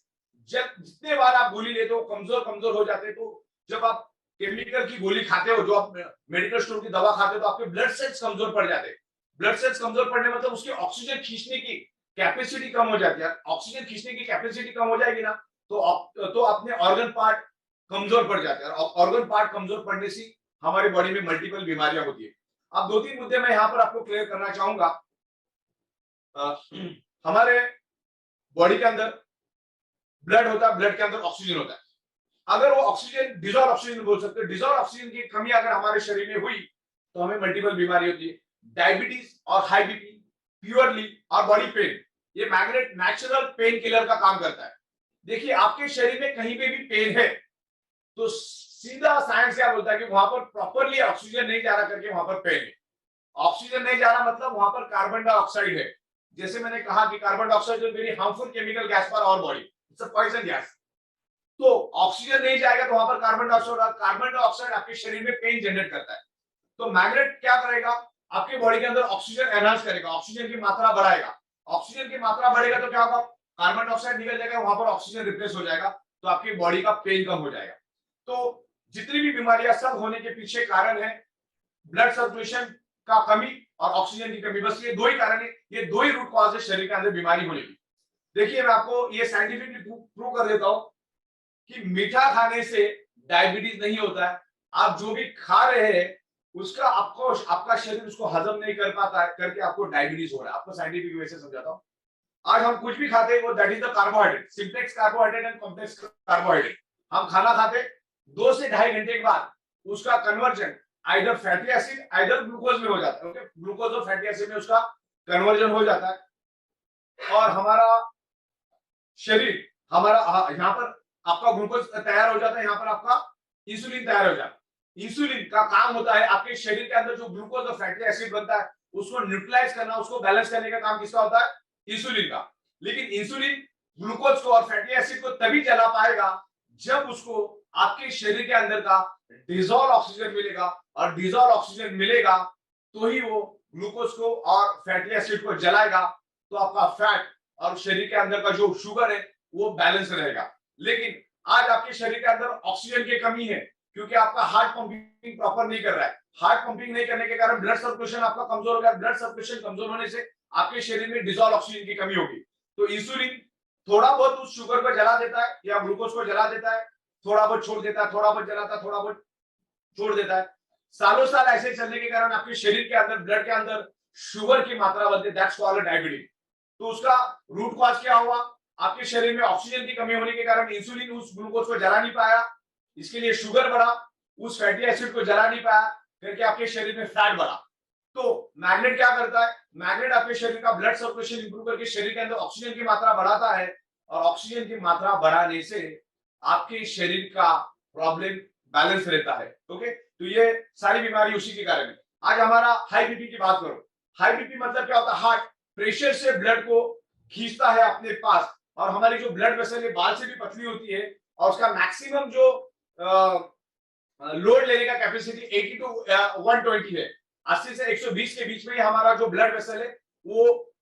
जब जितने बार आप गोली लेते हो कमजोर कमजोर हो जाते हैं। तो जब आप केमिकल की गोली खाते हो, जो आप मेडिकल स्टोर की दवा खाते हो, तो आपके ब्लड सेल्स कमजोर पड़ जाते हैं। ब्लड सेल्स कमजोर पड़ने मतलब उसकी ऑक्सीजन खींचने की कैपेसिटी कम हो जाती है। ऑक्सीजन खींचने की कैपेसिटी कम हो जाएगी ना, तो अपने ऑर्गन पार्ट कमजोर पड़ जाते हैं, और ऑर्गन पार्ट कमजोर पड़ने से हमारी बॉडी में मल्टीपल बीमारियां होती है। अब 2-3 मुद्दे मैं यहाँ पर आपको क्लियर करना चाहूंगा। हमारे बॉडी के अंदर ब्लड होता है, ब्लड के अंदर ऑक्सीजन होता है। अगर वो ऑक्सीजन डिजॉल्व ऑक्सीजन बोल सकते हैं, डिजॉल्व ऑक्सीजन की कमी अगर हमारे शरीर में हुई तो हमें मल्टीपल बीमारी होती है। डायबिटीज और हाई बीपी, प्योरली और बॉडी पेन, ये मैग्नेट नेचुरल पेन किलर का काम करता है। देखिए आपके शरीर में कहीं पे भी पेन है तो सीधा साइंस क्या बोलता है कि वहां पर प्रॉपरली ऑक्सीजन नहीं जा रहा करके वहां पर पेन है। ऑक्सीजन नहीं जा रहा मतलब वहां पर कार्बन डाइऑक्साइड है। जैसे मैंने कहा कि carbon dioxide is very harmful chemical gas for our body, it's a poison gas. तो ऑक्सीजन नहीं जाएगा तो वहां पर कार्बन डाइऑक्साइड आपके शरीर में पेन जनरेट करता है। तो मैग्नेट क्या करेगा, आपके बॉडी के अंदर ऑक्सीजन एनहांस करेगा, ऑक्सीजन की मात्रा बढ़ाएगा। ऑक्सीजन की मात्रा बढ़ेगा तो क्या होगा, कार्बन डाइऑक्साइड निकल जाएगा, वहां पर ऑक्सीजन रिप्लेस हो जाएगा, तो आपकी बॉडी का पेन कम हो जाएगा। तो जितनी भी बीमारियां सब होने के पीछे कारण है ब्लड सर्कुलेशन का कमी और ऑक्सीजन की कमी। बस ये दो ही कारण है, ये दो ही रूट कॉज है शरीर के अंदर बीमारी होने की। देखिए मैं आपको ये साइंटिफिकली प्रूव कर देता हूं कि मीठा खाने से डायबिटीज नहीं होता है। आप जो भी खा रहे हैं उसका आपका शरीर उसको हजम नहीं कर पाता है करके आपको डायबिटीज हो रहा है। आपको साइंटिफिक वे से समझाता हूं। आज हम कुछ भी खाते हैं वो that is the carbohydrate, simplex carbohydrate and complex carbohydrate. हम खाना खाते 2 से 2.5 घंटे के बाद उसका conversion either fatty acid either glucose में हो जाता है। ओके, ग्लूकोज और फैटी एसिड में उसका कन्वर्जन हो जाता है और हमारा शरीर यहाँ पर आपका ग्लूकोज तैयार हो जाता है, यहाँ पर आपका इंसुलिन तैयार हो जाता है। इंसुलिन का काम होता है आपके शरीर के अंदर जो ग्लूकोज और फैटी एसिड बनता है उसको न्यूट्रलाइज करना, उसको बैलेंस करने का काम किसका होता है, इंसुलिन का। लेकिन इंसुलिन ग्लूकोज को और फैटी एसिड को तभी जला पाएगा जब उसको आपके शरीर के अंदर का डिजॉल्व ऑक्सीजन मिलेगा, और डिजॉल्व ऑक्सीजन मिलेगा तो ही वो ग्लूकोज को और फैटी एसिड को जलाएगा, तो आपका फैट और शरीर के अंदर का जो शुगर है वो बैलेंस रहेगा। लेकिन आज आपके शरीर के अंदर ऑक्सीजन की कमी है क्योंकि आपका हार्ट पंपिंग प्रॉपर नहीं कर रहा है। हार्ट पंपिंग नहीं करने के कारण ब्लड सर्कुलेशन आपका कमजोर हो गया। ब्लड सर्कुलेशन कमजोर होने से आपके शरीर में डिजॉल्व ऑक्सीजन की कमी होगी। तो इंसुलिन थोड़ा बहुत उस शुगर को जला देता है या ग्लूकोज को जला देता है, थोड़ा बहुत छोड़ देता है, थोड़ा बहुत जलाता है, थोड़ा बहुत छोड़ देता है। सालों साल ऐसे चलने के कारण आपके शरीर के अंदर ब्लड के अंदर शुगर की मात्रा बढ़ती है, दैट्स कॉल्ड डायबिटीज। तो उसका रूट कॉज क्या हुआ, आपके शरीर में ऑक्सीजन की कमी होने के कारण इंसुलिन उस ग्लूकोज को जला नहीं पाया, इसके लिए शुगर बढ़ा, उस फैटी एसिड को जला नहीं पाया करके आपके शरीर में फैट बढ़ा। तो मैग्नेट क्या करता है, मैग्नेट आपके शरीर का ब्लड सर्कुलेशन इंप्रूव करके शरीर के अंदर ऑक्सीजन की मात्रा बढ़ाता है, और ऑक्सीजन की मात्रा बढ़ाने से आपके शरीर का प्रॉब्लम बैलेंस रहता है। ओके, तो ये सारी बीमारी उसी के कारण है। आज हमारा हाई बीपी की बात करो। हाई बीपी मतलब क्या होता है, हार्ट प्रेशर से ब्लड को खींचता है अपने पास, और हमारी जो ब्लड वेसल है बाल से भी पतली होती है, और उसका मैक्सिमम जो लोड लेने का कैपेसिटी 80 to 120 है। 80 से 120 के बीच में ही हमारा जो ब्लड वेसल है वो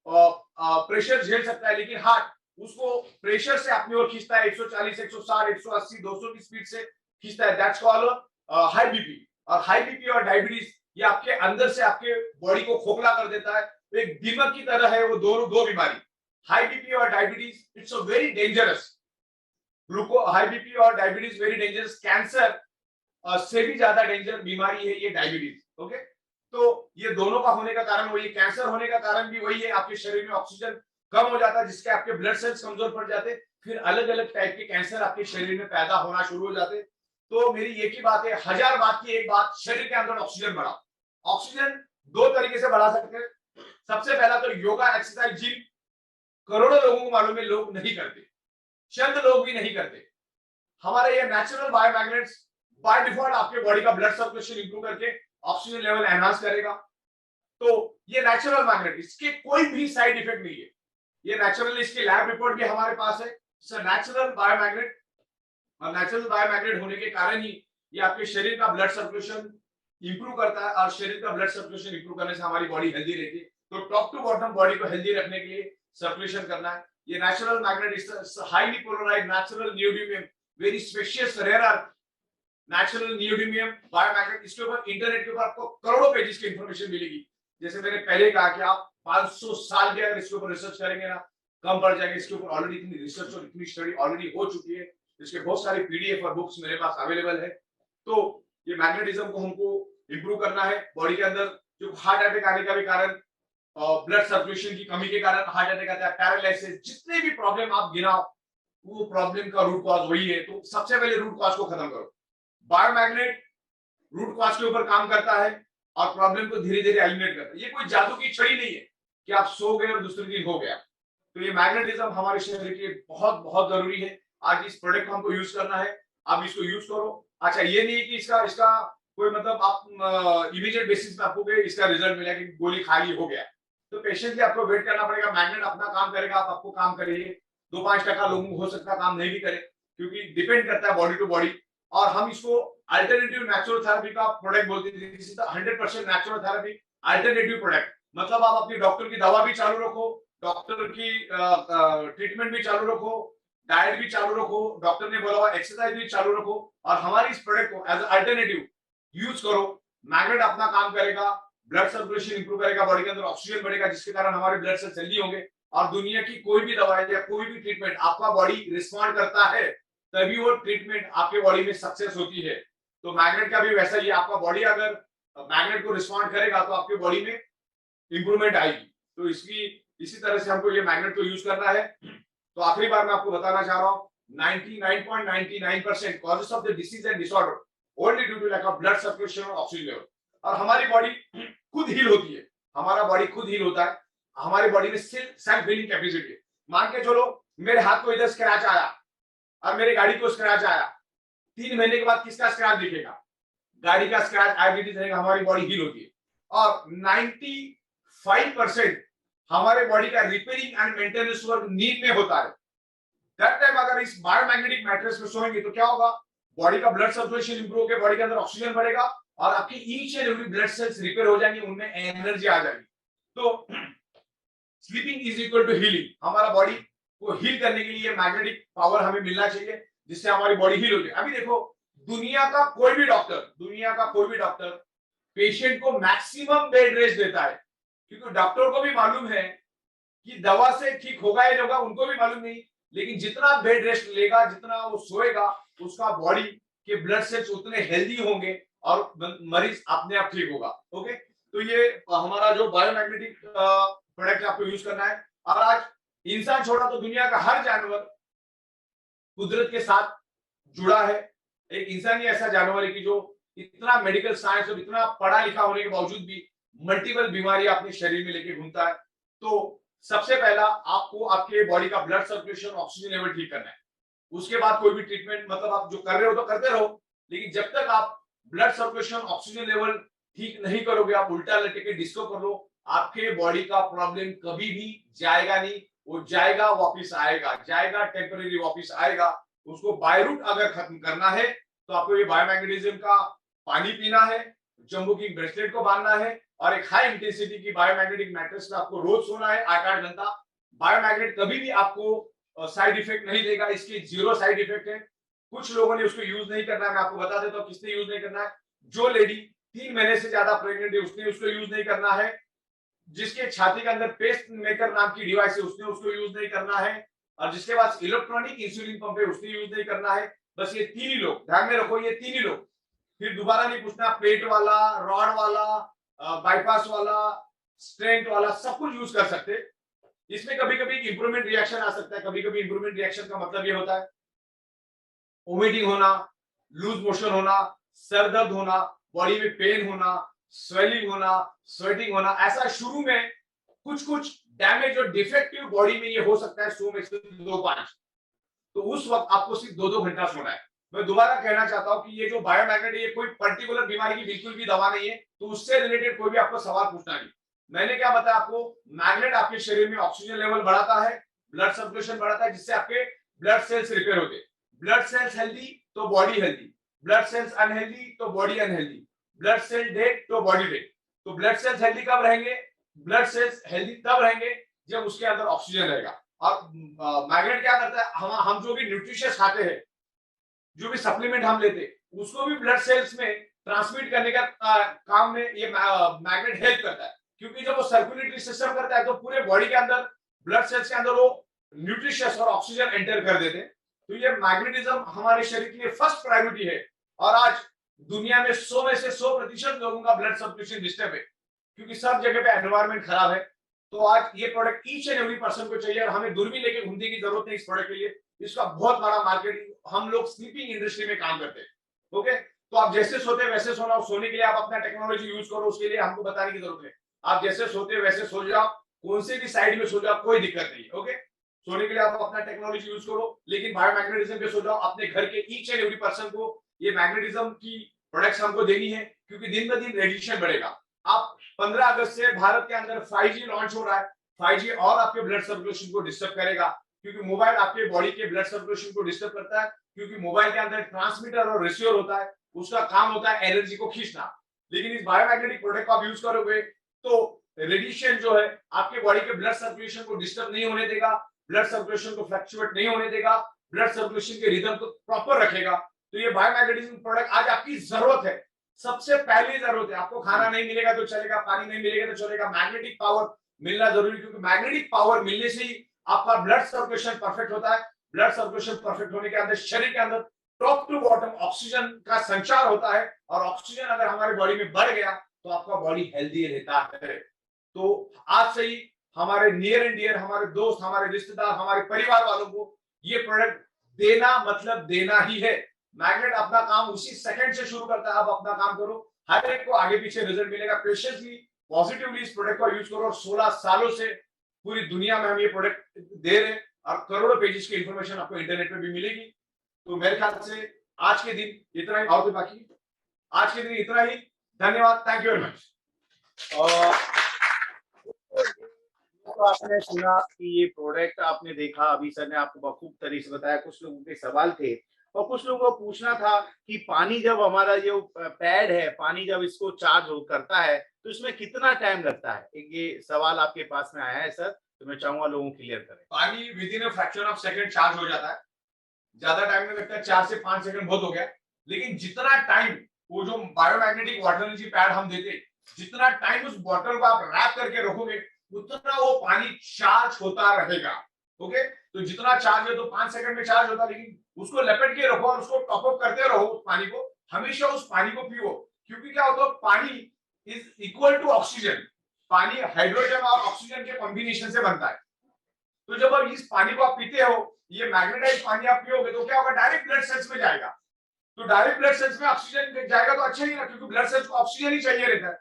प्रेशर झेल सकता है, लेकिन हार्ट उसको प्रेशर से अपनी ओर खींचता है, 140, 160, 180, 200 की स्पीड से खींचता है। That's called high BP. और हाई बीपी और डायबिटीज ये आपके अंदर से आपके बॉडी को खोखला कर देता है। एक दीमक की तरह है वो दो बीमारी, हाई बीपी और diabetes. It's a very dangerous, high BP और डायबिटीज वेरी डेंजरस। कैंसर से भी ज्यादा डेंजर बीमारी है ये डायबिटीज। ओके, तो ये दोनों का होने का कारण वही है, कैंसर होने का कारण भी वही है, आपके शरीर में ऑक्सीजन कम हो जाता है जिसके आपके ब्लड सेल्स कमजोर पड़ जाते, फिर अलग अलग टाइप के कैंसर आपके शरीर में पैदा होना शुरू हो जाते। तो मेरी एक ही बात है, 1000 बात की एक बात, शरीर के अंदर ऑक्सीजन बढ़ाओ। ऑक्सीजन 2 तरीके से बढ़ा सकते हैं। सबसे पहला तो योगा, एक्सरसाइज, जिम। करोड़ों लोगों को मालूम है, लोग नहीं करते, चंद लोग भी नहीं करते। हमारे ये नेचुरल बायोमैग्नेट्स बाय डिफॉल्ट आपके बॉडी का ब्लड सर्कुलेशन इंप्रूव करके ऑक्सीजन लेवल एनहांस करेगा। तो ये नेचुरल मैग्नेट, इसके कोई भी साइड इफेक्ट नहीं है, ये नेचुरल, इसकी लैब रिपोर्ट भी हमारे पास है। नेचुरल बायोमैग्नेट, और नेचुरल बायोमैग्नेट होने के कारण ही ये आपके शरीर का ब्लड सर्कुलेशन इंप्रूव करता है, और शरीर का ब्लड सर्कुलेशन इंप्रूव करने से हमारी बॉडी हेल्दी रहती है। तो टॉप टू बॉटम बॉडी को हेल्दी रखने के लिए सर्कुलेशन करना है, ये natural magnet, highly polarised natural neodymium, very spacious rare earth natural neodymium biomagnet. इसके ऊपर इंटरनेट के ऊपर आपको करोड़ों पेजेस की इंफॉर्मेशन मिलेगी। जैसे मैंने पहले कहा कि आप 500 साल के अगर इसके ऊपर रिसर्च करेंगे ना, कम पड़ जाएंगे। इसके ऊपर ऑलरेडी इतनी रिसर्च और इतनी स्टडी ऑलरेडी हो चुकी है। इसके बहुत सारे पीडीएफ और बुक्स मेरे पास अवेलेबल है। तो ये मैग्नेटिज्म को हमको इंप्रूव करना है। बॉडी के अंदर जो हार्ट अटैक आने का भी कारण, ब्लड सर्कुलेशन की कमी के कारण हार्ट अटैक आता है, पैरालिसिस, जितने भी प्रॉब्लम आप गिनाओ वो प्रॉब्लम का रूट कॉज वही है। तो सबसे पहले रूट कॉज को खत्म करो। बायोमैग्नेट रूट कॉज के ऊपर काम करता है और प्रॉब्लम को धीरे धीरे एलिमिनेट करता है। ये कोई जादू की छड़ी नहीं है कि आप सो गए और दूसरे दिन हो गया। तो ये मैग्नेटिज्म हमारे शरीर के लिए बहुत बहुत जरूरी है। आज इस प्रोडक्ट को हमको यूज करना है, आप इसको यूज करो। अच्छा, ये नहीं कि इसका कोई मतलब आप इमीडिएट बेसिस पे आपको इसका रिजल्ट मिला कि गोली खा ली हो गया। तो पेशेंटली आपको वेट करना पड़ेगा। मैग्नेट अपना काम करेगा, आप आपको काम करिए। 2-5% लोगों को हो सकता है काम नहीं भी करे, क्योंकि डिपेंड करता है बॉडी टू बॉडी। और हम इसको अल्टरनेटिव नेचुरल थेरेपी का प्रोडक्ट बोलते हैं। This is the 100% natural therapy alternative product. मतलब आप अपनी डॉक्टर की दवा भी चालू रखो, डॉक्टर की ट्रीटमेंट भी चालू रखो, डाइट भी चालू रखो, डॉक्टर ने बोला हुआ एक्सरसाइज भी चालू रखो, और हमारी इस प्रोडक्ट को एज अल्टरनेटिव यूज करो। मैग्नेट अपना काम करेगा, ब्लड सर्कुलेशन इंप्रूव करेगा, बॉडी के अंदर ऑक्सीजन बढ़ेगा, जिसके कारण हमारे ब्लड सेल्स हेल्दी होंगे। और दुनिया की कोई भी दवाई या कोई भी ट्रीटमेंट आपका बॉडी रिस्पॉन्ड करता है, तभी वो ट्रीटमेंट आपके बॉडी में सक्सेस होती है। तो मैग्नेट का भी वैसा ही, आपका बॉडी अगर मैग्नेट को रिस्पॉन्ड करेगा तो आपके बॉडी में इंप्रूवमेंट आएगी। तो इसी तरह से हमको ये मैग्नेट को यूज करना है। तो आखिरी बार मैं आपको बताना चाह रहा हूँ, 99.99% causes of the disease and disorder only due to lack of blood circulation और ऑक्सीजन लेवल। और हमारी बॉडी खुद हील होती है, हमारा बॉडी खुद हील होता है। हमारी बॉडी में सेल्फ हीलिंग कैपेसिटी है। मान के चलो मेरे हाथ को इधर स्क्रैच आया और मेरे गाड़ी को स्क्रैच आया, 3 महीने के बाद किसका स्क्रैच दिखेगा? गाड़ी का स्क्रैच एज इट इज रहेगा। हमारी बॉडी हील होती है। और 95% हमारे बॉडी का रिपेयरिंग एंड मेंटेनेंस वर्क नींद में होता है। दैट टाइम अगर इस बायोमैग्नेटिक मैट्रेस में सोएंगे तो क्या होगा? बॉडी का ब्लड सर्कुलेशन इंप्रूव होकर बॉडी के अंदर ऑक्सीजन बढ़ेगा और आपकी each and every blood cells repair हो जाएंगे, उनमें एनर्जी आ जाएगी। तो sleeping is equal to healing. हमारा बॉडी को हील करने के लिए मैग्नेटिक पावर हमें मिलना चाहिए, जिससे हमारी बॉडी हील हो जाए। अभी देखो, दुनिया का कोई भी डॉक्टर पेशेंट को मैक्सिमम बेड रेस्ट देता है, क्योंकि डॉक्टर को भी मालूम है कि दवा से ठीक होगा या नहीं होगा, उनको भी मालूम नहीं। लेकिन जितना बेड रेस्ट लेगा, जितना वो सोएगा, उसका बॉडी के ब्लड सेल्स उतने हेल्दी होंगे और मरीज अपने आप ठीक होगा। ओके, तो ये हमारा जो बायोमैग्नेटिक प्रोडक्ट आपको यूज करना है। और आज इंसान छोड़ा तो दुनिया का हर जानवर कुदरत के साथ जुड़ा है। एक इंसान ही ऐसा जानवर है कि जो इतना मेडिकल साइंस और इतना पढ़ा लिखा होने के बावजूद भी मल्टीपल बीमारियां अपने शरीर में लेके घूमता है। तो सबसे पहला आपको आपके बॉडी का ब्लड सर्कुलेशन, ऑक्सीजन लेवल ठीक करना है। उसके बाद कोई भी ट्रीटमेंट, मतलब आप जो कर रहे हो तो करते रहो, लेकिन जब तक आप ब्लड सर्कुलेशन, ऑक्सीजन लेवल ठीक नहीं करोगे, आप उल्टा लटके के डिस्को कर लो, आपके बॉडी का प्रॉब्लम कभी भी जाएगा नहीं। वो जाएगा, वापिस आएगा, जाएगा, टेम्परेरी वापिस आएगा। उसको बाय रूट अगर खत्म करना है तो आपको ये बायोमैग्नेटिज्म का पानी पीना है, जंबू की ब्रेसलेट को बांधना है, और एक हाई इंटेंसिटी की बायोमैग्नेटिक मैट्रेस में आपको रोज सोना है 8-8 घंटा। बायोमैग्नेट कभी भी आपको साइड इफेक्ट नहीं देगा, इसके 0 साइड इफेक्ट है। कुछ लोगों ने उसको यूज नहीं करना है, मैं आपको बता देता हूँ किसने यूज नहीं करना है। जो लेडी 3 महीने से ज्यादा प्रेग्नेंट है उसने उसको यूज नहीं करना है। जिसके छाती के अंदर पेस्ट मेकर नाम की डिवाइस है उसने उसको यूज नहीं करना है, और जिसके पास इलेक्ट्रॉनिक इंसुलिन पंप है उसने यूज नहीं करना है। बस ये 3 ही लोग, ध्यान में रखो, ये 3 ही लोग। फिर दोबारा नहीं पूछना, प्लेट वाला, रॉड वाला, बाईपास वाला, स्टेंट वाला, सब कुछ यूज कर सकते। इसमें कभी कभी इंप्रूवमेंट रिएक्शन आ सकता है। कभी कभी इंप्रूवमेंट रिएक्शन का मतलब ये होता है वोमिटिंग होना, लूज मोशन होना, सर दर्द होना, बॉडी में पेन होना, स्वेलिंग होना, स्वेटिंग होना। ऐसा शुरू में कुछ डैमेज और डिफेक्टिव बॉडी में ये हो सकता है 100 में से 2-5। तो उस वक्त आपको सिर्फ 2-2 घंटा सोना है। मैं दोबारा कहना चाहता हूं कि ये जो बायोमैग्नेट है, ये कोई पर्टिकुलर बीमारी की बिल्कुल भी दवा नहीं है, तो उससे रिलेटेड कोई भी आपको सवाल पूछना नहीं। मैंने क्या बताया आपको, मैग्नेट आपके शरीर में ऑक्सीजन लेवल बढ़ाता है, ब्लड सर्कुलेशन बढ़ाता है, जिससे आपके ब्लड सेल्स रिपेयर होते हैं। ब्लड सेल्स हेल्दी तो body healthy, blood cells unhealthy तो body unhealthy, blood cell dead तो बॉडी डेड। तो ब्लड सेल्स हेल्दी कब रहेंगे? ब्लड सेल्स हेल्दी तब रहेंगे जब उसके अंदर ऑक्सीजन रहेगा। और मैग्नेट क्या करता है, हम जो भी न्यूट्रिशियस खाते हैं, जो भी सप्लीमेंट हम लेते हैं, उसको भी ब्लड सेल्स में ट्रांसमिट करने का काम में ये मैग्नेट हेल्प करता है। क्योंकि जब वो सर्कुलेटरी सिस्टम करता है तो पूरे बॉडी के अंदर, ब्लड सेल्स के अंदर वो न्यूट्रिशियस और ऑक्सीजन एंटर कर देते हैं। तो ये मैग्नेटिज्म हमारे शरीर के लिए फर्स्ट प्रायोरिटी है। और आज दुनिया में 100 में से 100% लोगों का ब्लड सर्कुलेशन डिस्टर्ब है, क्योंकि सब जगह पे एनवायरमेंट खराब है। तो आज ये product each and every person को चाहिए, और हमें दूरबीन लेके घूमने की जरूरत नहीं इस प्रोडक्ट के लिए। इसका बहुत बड़ा मार्केटिंग, हम लोग स्लीपिंग इंडस्ट्री में काम करते हैं। ओके, तो आप जैसे सोते हैं वैसे सोना, सोने के लिए आप अपना टेक्नोलॉजी यूज करो, उसके लिए हमको बताने की जरूरत है। आप जैसे सोते हैं वैसे सो जाओ, कौन से भी साइड में सो जाओ, कोई दिक्कत नहीं है। ओके, सोने के लिए आप अपना टेक्नोलॉजी यूज करो, लेकिन बायोमैग्नेटिज्म पे सो जाओ। अपने घर के ईच एंड एवरी पर्सन को ये मैग्नेटिज्म की प्रोडक्ट्स हमको देनी है, क्योंकि दिन ब दिन रेडिएशन बढ़ेगा। आप 15 अगस्त से भारत के अंदर 5G लॉन्च हो रहा है। 5G और आपके ब्लड सर्कुलेशन को डिस्टर्ब करेगा, क्योंकि मोबाइल आपके बॉडी के ब्लड सर्कुलेशन को डिस्टर्ब करता है। क्योंकि मोबाइल के अंदर ट्रांसमीटर और रिसीवर होता है, उसका काम होता है एनर्जी को खींचना। लेकिन इस बायोमैग्नेटिक प्रोडक्ट को आप यूज करोगे तो रेडिएशन जो है आपके बॉडी के ब्लड सर्कुलेशन को डिस्टर्ब नहीं होने देगा, ब्लड सर्कुलेशन को फ्लक्चुएट नहीं होने देगा, ब्लड सर्कुलेशन के रिदम को प्रॉपर रखेगा। तो ये बायोमैग्नेटिज्म प्रोडक्ट आज आपकी जरूरत है, सबसे पहली जरूरत है। आपको खाना नहीं मिलेगा तो चलेगा, पानी नहीं मिलेगा तो चलेगा, मैग्नेटिक पावर मिलना जरूरी, क्योंकि मैग्नेटिक पावर मिलने से ही आपका ब्लड सर्कुलेशन परफेक्ट होता है। ब्लड सर्कुलेशन परफेक्ट होने के अंदर शरीर के अंदर टॉप टू बॉटम ऑक्सीजन का संचार होता है, और ऑक्सीजन अगर हमारे बॉडी में बढ़ गया तो आपका बॉडी हेल्दी रहता है। तो आज से ही हमारे नियर एंड डियर, हमारे दोस्त, हमारे रिश्तेदार, हमारे परिवार वालों को ये प्रोडक्ट देना मतलब देना ही है। मैग्नेट अपना काम उसी सेकंड से शुरू करता है। आप अपना काम करो, हर एक को आगे पीछे रिजल्ट मिलेगा। पेशेंसली, पॉजिटिवली इस प्रोडक्ट को यूज करो। और 16 सालों से पूरी दुनिया में हम ये प्रोडक्ट दे रहे हैं, और करोड़ों पेजेस की इंफॉर्मेशन आपको इंटरनेट पे भी मिलेगी। तो मेरे ख्याल से आज के दिन इतना ही, और तो बाकी आज के दिन इतना ही। धन्यवाद, थैंक यू वेरी मच। तो आपने सुना कि ये प्रोडक्ट आपने देखा, अभी सर ने आपको बखूब तरीके से बताया। कुछ लोगों के सवाल थे, और कुछ लोगों को पूछना था कि पानी जब हमारा जो पैड है, पानी जब इसको चार्ज करता है तो इसमें कितना टाइम लगता है? एक ये सवाल आपके पास में आया है सर, तो मैं चाहूंगा लोगों क्लियर करें। पानी with in a fraction of second charge हो जाता है, ज्यादा टाइम नहीं लगता है, 4 से 5 सेकंड बहुत हो गया। लेकिन जितना टाइम वो जो बायोमैग्नेटिक वाटर एनर्जी पैड हम देते, जितना टाइम उस बॉटल को आप रैप करके रखोगे, उतना वो पानी चार्ज होता रहेगा। ओके, तो जितना चार्ज है तो 5 सेकंड में चार्ज होता है, लेकिन उसको लपेट के रखो और उसको टॉप अप करते रहो उस पानी को। हमेशा उस पानी को पियो, क्योंकि क्या होता है, पानी इज इक्वल टू ऑक्सीजन। पानी हाइड्रोजन और ऑक्सीजन के कॉम्बिनेशन से बनता है। तो जब आप इस पानी को आप पीते हो, ये मैग्नेटाइज पानी आप पियोगे, तो क्या होगा, डायरेक्ट ब्लड सेल्स में जाएगा। तो डायरेक्ट ब्लड सेल्स में ऑक्सीजन जाएगा तो अच्छा ही ना, क्योंकि ब्लड सेल्स को ऑक्सीजन ही चाहिए रहता है।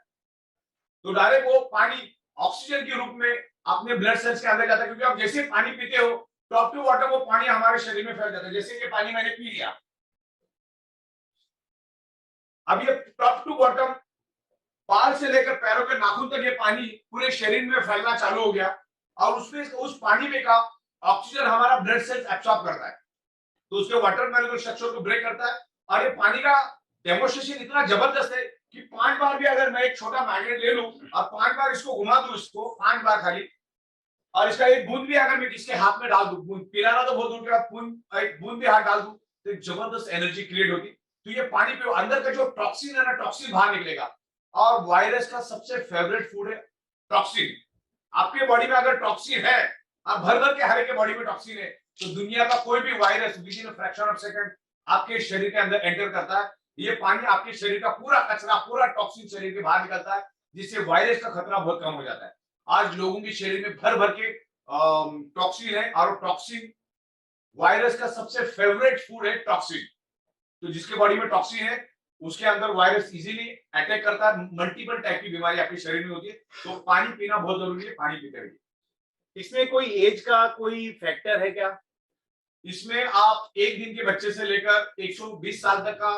तो डायरेक्ट वो पानी ऑक्सीजन के रूप में अपने ब्लड सेल्स के अंदर जाता है। क्योंकि आप जैसे पानी पीते हो, टॉप टू बॉटम वो पानी हमारे शरीर में फैल जाता है। जैसे ये पानी मैंने पी लिया, अब ये टॉप टू बॉटम, बाल से लेकर पैरों के नाखून तक ये पानी पूरे शरीर में फैलना चालू हो गया, और उसमें उस पानी में का ऑक्सीजन हमारा ब्लड सेल्स एब्सॉर्ब करता है, तो उसके वाटर मॉलिक्यूल स्ट्रक्चर को ब्रेक करता है। और ये पानी का डेमोन्स्ट्रेशन इतना जबरदस्त है कि 5 बार भी अगर मैं एक छोटा मैग्नेट ले लूं और 5 बार इसको घुमा दूं, इसको 5 बार खाली, और इसका एक बूंद भी अगर मैं किसके हाथ में डाल दूं, बूंद पिलाना तो बहुत दूर के बाद, एक बूंद भी हाथ डाल दूं, तो एक जबरदस्त एनर्जी क्रिएट होती। तो ये पानी पे अंदर का जो टॉक्सिन है ना, टॉक्सिन बाहर निकलेगा। और वायरस का सबसे फेवरेट फूड है टॉक्सिन। आपके बॉडी में अगर टॉक्सिन है, आप भर भर के हर एक के बॉडी में टॉक्सिन है, तो दुनिया का कोई भी virus with in a fraction of second आपके शरीर के अंदर एंटर करता है। ये पानी आपके शरीर का पूरा कचरा, पूरा टॉक्सिन शरीर के बाहर निकलता है, जिससे वायरस का खतरा बहुत कम हो जाता है। आज लोगों के शरीर में भर भर के टॉक्सिन है, और टॉक्सिन वायरस का सबसे फेवरेट फूड है टॉक्सिन। तो जिसके बॉडी में टॉक्सिन है, उसके अंदर वायरस इजीली अटैक करता है। मल्टीपल टाइप की बीमारी आपके शरीर में होती है। तो पानी पीना बहुत जरूरी है, पानी पीते रहिए। इसमें कोई एज का कोई फैक्टर है क्या? इसमें आप 1 दिन के बच्चे से लेकर 120 साल तक का